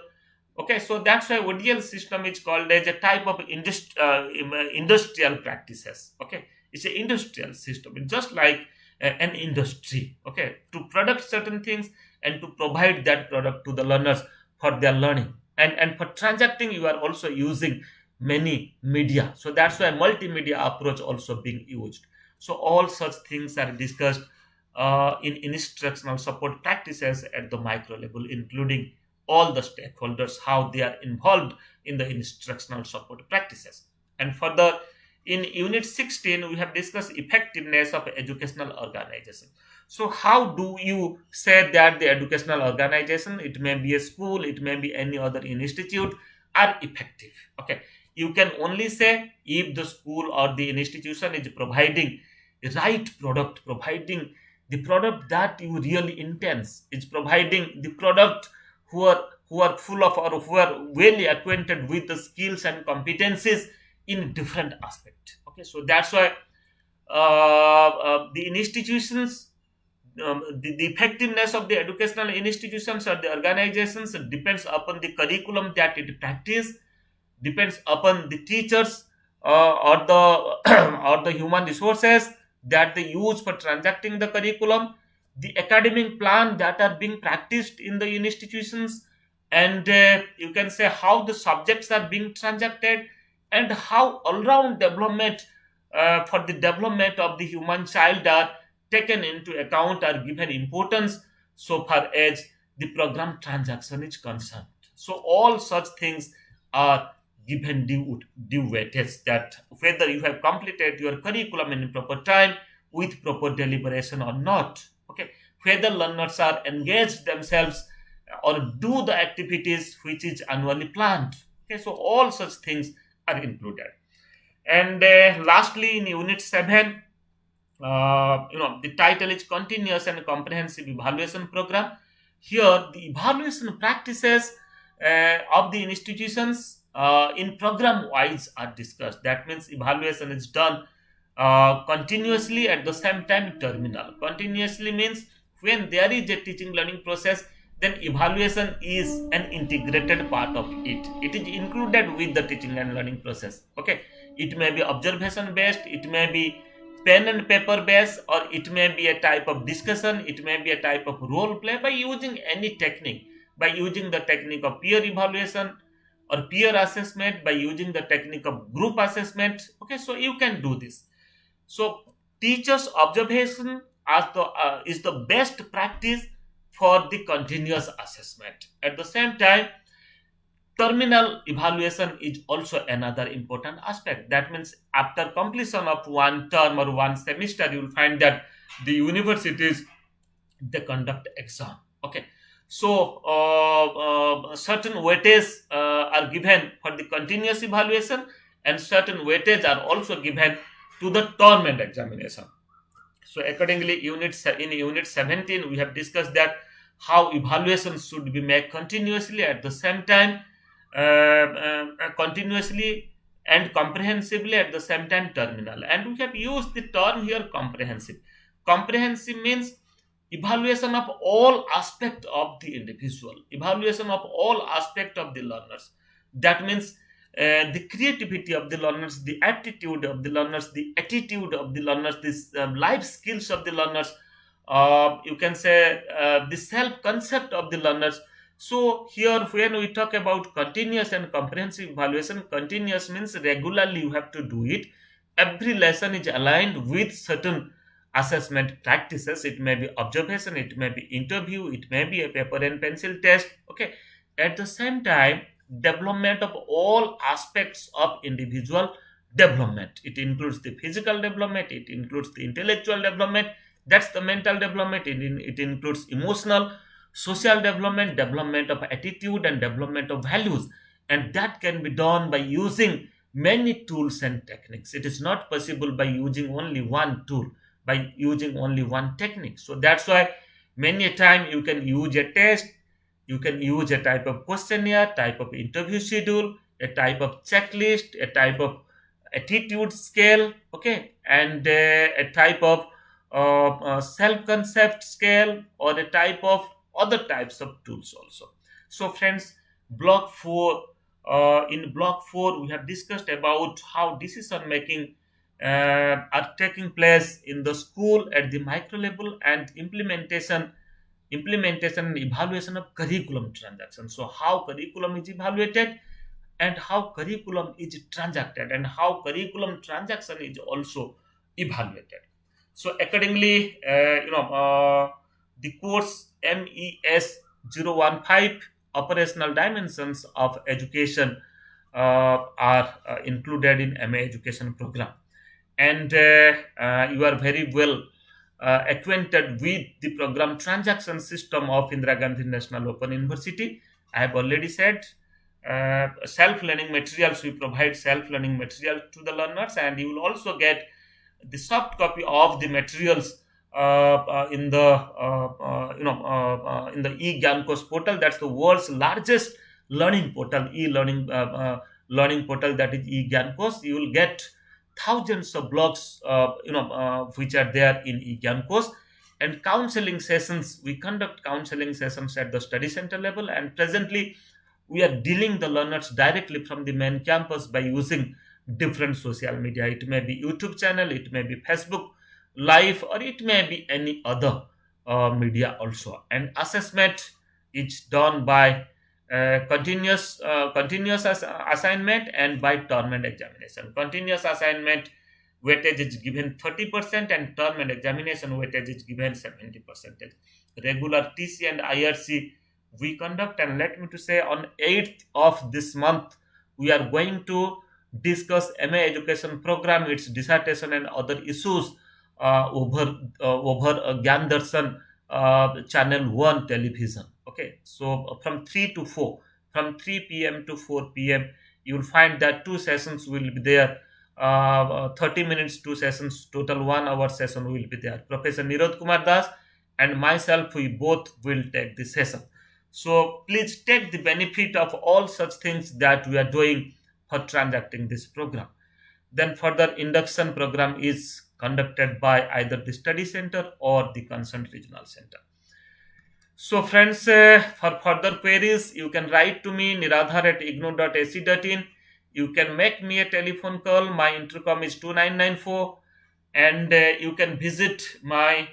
Okay, so that's why ODL system is called as a type of industrial practices. Okay, it's an industrial system. It's just like an industry. Okay, to produce certain things and to provide that product to the learners for their learning. And for transacting, you are also using many media. So that's why multimedia approach also being used. So all such things are discussed in instructional support practices at the micro level, including all the stakeholders, how they are involved in the instructional support practices. And further, in unit 16, we have discussed effectiveness of educational organization. So how do you say that the educational organization, it may be a school, it may be any other institute, are effective? Okay, you can only say if the school or the institution is providing the right product, providing the product that you really intend, is providing the product who are full of, or who are well acquainted with the skills and competencies in different aspect. Okay, so that's why the institutions, the effectiveness of the educational institutions or the organizations depends upon the curriculum that it practice, depends upon the teachers or the or the human resources that they use for transacting the curriculum, the academic plan that are being practiced in the institutions, and you can say how the subjects are being transacted, and how all-round development for the development of the human child are taken into account, are given importance so far as the program transaction is concerned. So all such things are given due weightage, that whether you have completed your curriculum in proper time with proper deliberation or not. Okay, whether learners are engaged themselves or do the activities which is annually planned. Okay, so all such things are included. And lastly, in unit 7, the title is continuous and comprehensive evaluation program. Here the evaluation practices of the institutions in program wise are discussed. That means evaluation is done continuously, at the same time terminal. Continuously means when there is a teaching learning process, then evaluation is an integrated part of it. It is included with the teaching and learning process. Okay, it may be observation based, it may be pen and paper based, or it may be a type of discussion, it may be a type of role play, by using any technique, by using the technique of peer evaluation or peer assessment, by using the technique of group assessment. Okay, so you can do this. So teachers observation is the best practice for the continuous assessment. At the same time, terminal evaluation is also another important aspect. That means after completion of one term or one semester, you will find that the universities, they conduct exam. Okay, so certain weightage are given for the continuous evaluation, and certain weightage are also given to the term and examination. So accordingly, in unit 17, we have discussed that how evaluations should be made continuously at the same time, continuously and comprehensively at the same time terminal. And we have used the term here comprehensive. Comprehensive means evaluation of all aspect of the individual, evaluation of all aspect of the learners. That means the creativity of the learners, the aptitude of the learners, the attitude of the learners, this life skills of the learners, you can say the self concept of the learners. So here when we talk about continuous and comprehensive evaluation, continuous means regularly you have to do it. Every lesson is aligned with certain assessment practices. It may be observation, it may be interview, it may be a paper and pencil test. Okay, at the same time, development of all aspects of individual development. It includes the physical development, it includes the intellectual development, that's the mental development. It includes emotional, social development, development of attitude, and development of values. And that can be done by using many tools and techniques. It is not possible by using only one tool, by using only one technique. So that's why many a time you can use a test, you can use a type of questionnaire, type of interview schedule, a type of checklist, a type of attitude scale, okay, and a type of self concept scale, or a type of other types of tools also. So friends, block 4, in block 4 we have discussed about how decision making are taking place in the school at the micro level, and implementation and evaluation of curriculum transaction. So how curriculum is evaluated, and how curriculum is transacted, and how curriculum transaction is also evaluated. So accordingly, the course MES 015, operational dimensions of education, are included in MA education program. And you are very well acquainted with the program transaction system of Indira Gandhi National Open University. I have already said self-learning materials. We provide self-learning material to the learners, and you will also get the soft copy of the materials in the eGyankos portal. That's the world's largest learning portal, learning portal, that is eGyankos. You will get thousands of blogs which are there in eGyankos. And counseling sessions, we conduct counseling sessions at the study center level, and presently we are dealing the learners directly from the main campus by using different social media. It may be YouTube channel, it may be Facebook live, or it may be any other media also. And assessment is done by continuous assignment and by term and examination. Continuous assignment weightage is given 30%, and term and examination weightage is given 70%. Regular TC and IRC we conduct. And let me to say, on 8th of this month we are going to discuss MA education program, its dissertation and other issues over Gyan Darshan channel 1 television. Okay, so from 3 to 4, from 3 p.m. to 4 p.m, you will find that two sessions will be there. 30 minutes, two sessions, total 1 hour session will be there. Professor Nirod Kumar Das and myself, we both will take the session. So please take the benefit of all such things that we are doing for transacting this program. Then further induction program is conducted by either the study center or the concerned regional center. So friends, for further queries, you can write to me niradhar@igno.ac.in. You can make me a telephone call. My intercom is 2994, and you can visit my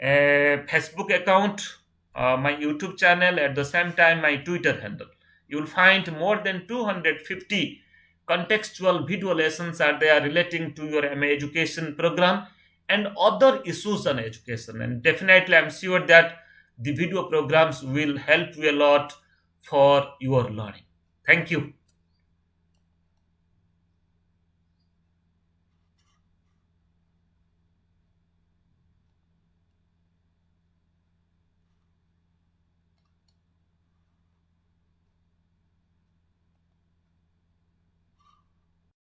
Facebook account, my YouTube channel, at the same time my Twitter handle. You will find more than 250 contextual video lessons are there relating to your MA education program and other issues on education. And definitely I'm sure that the video programs will help you a lot for your learning. Thank you.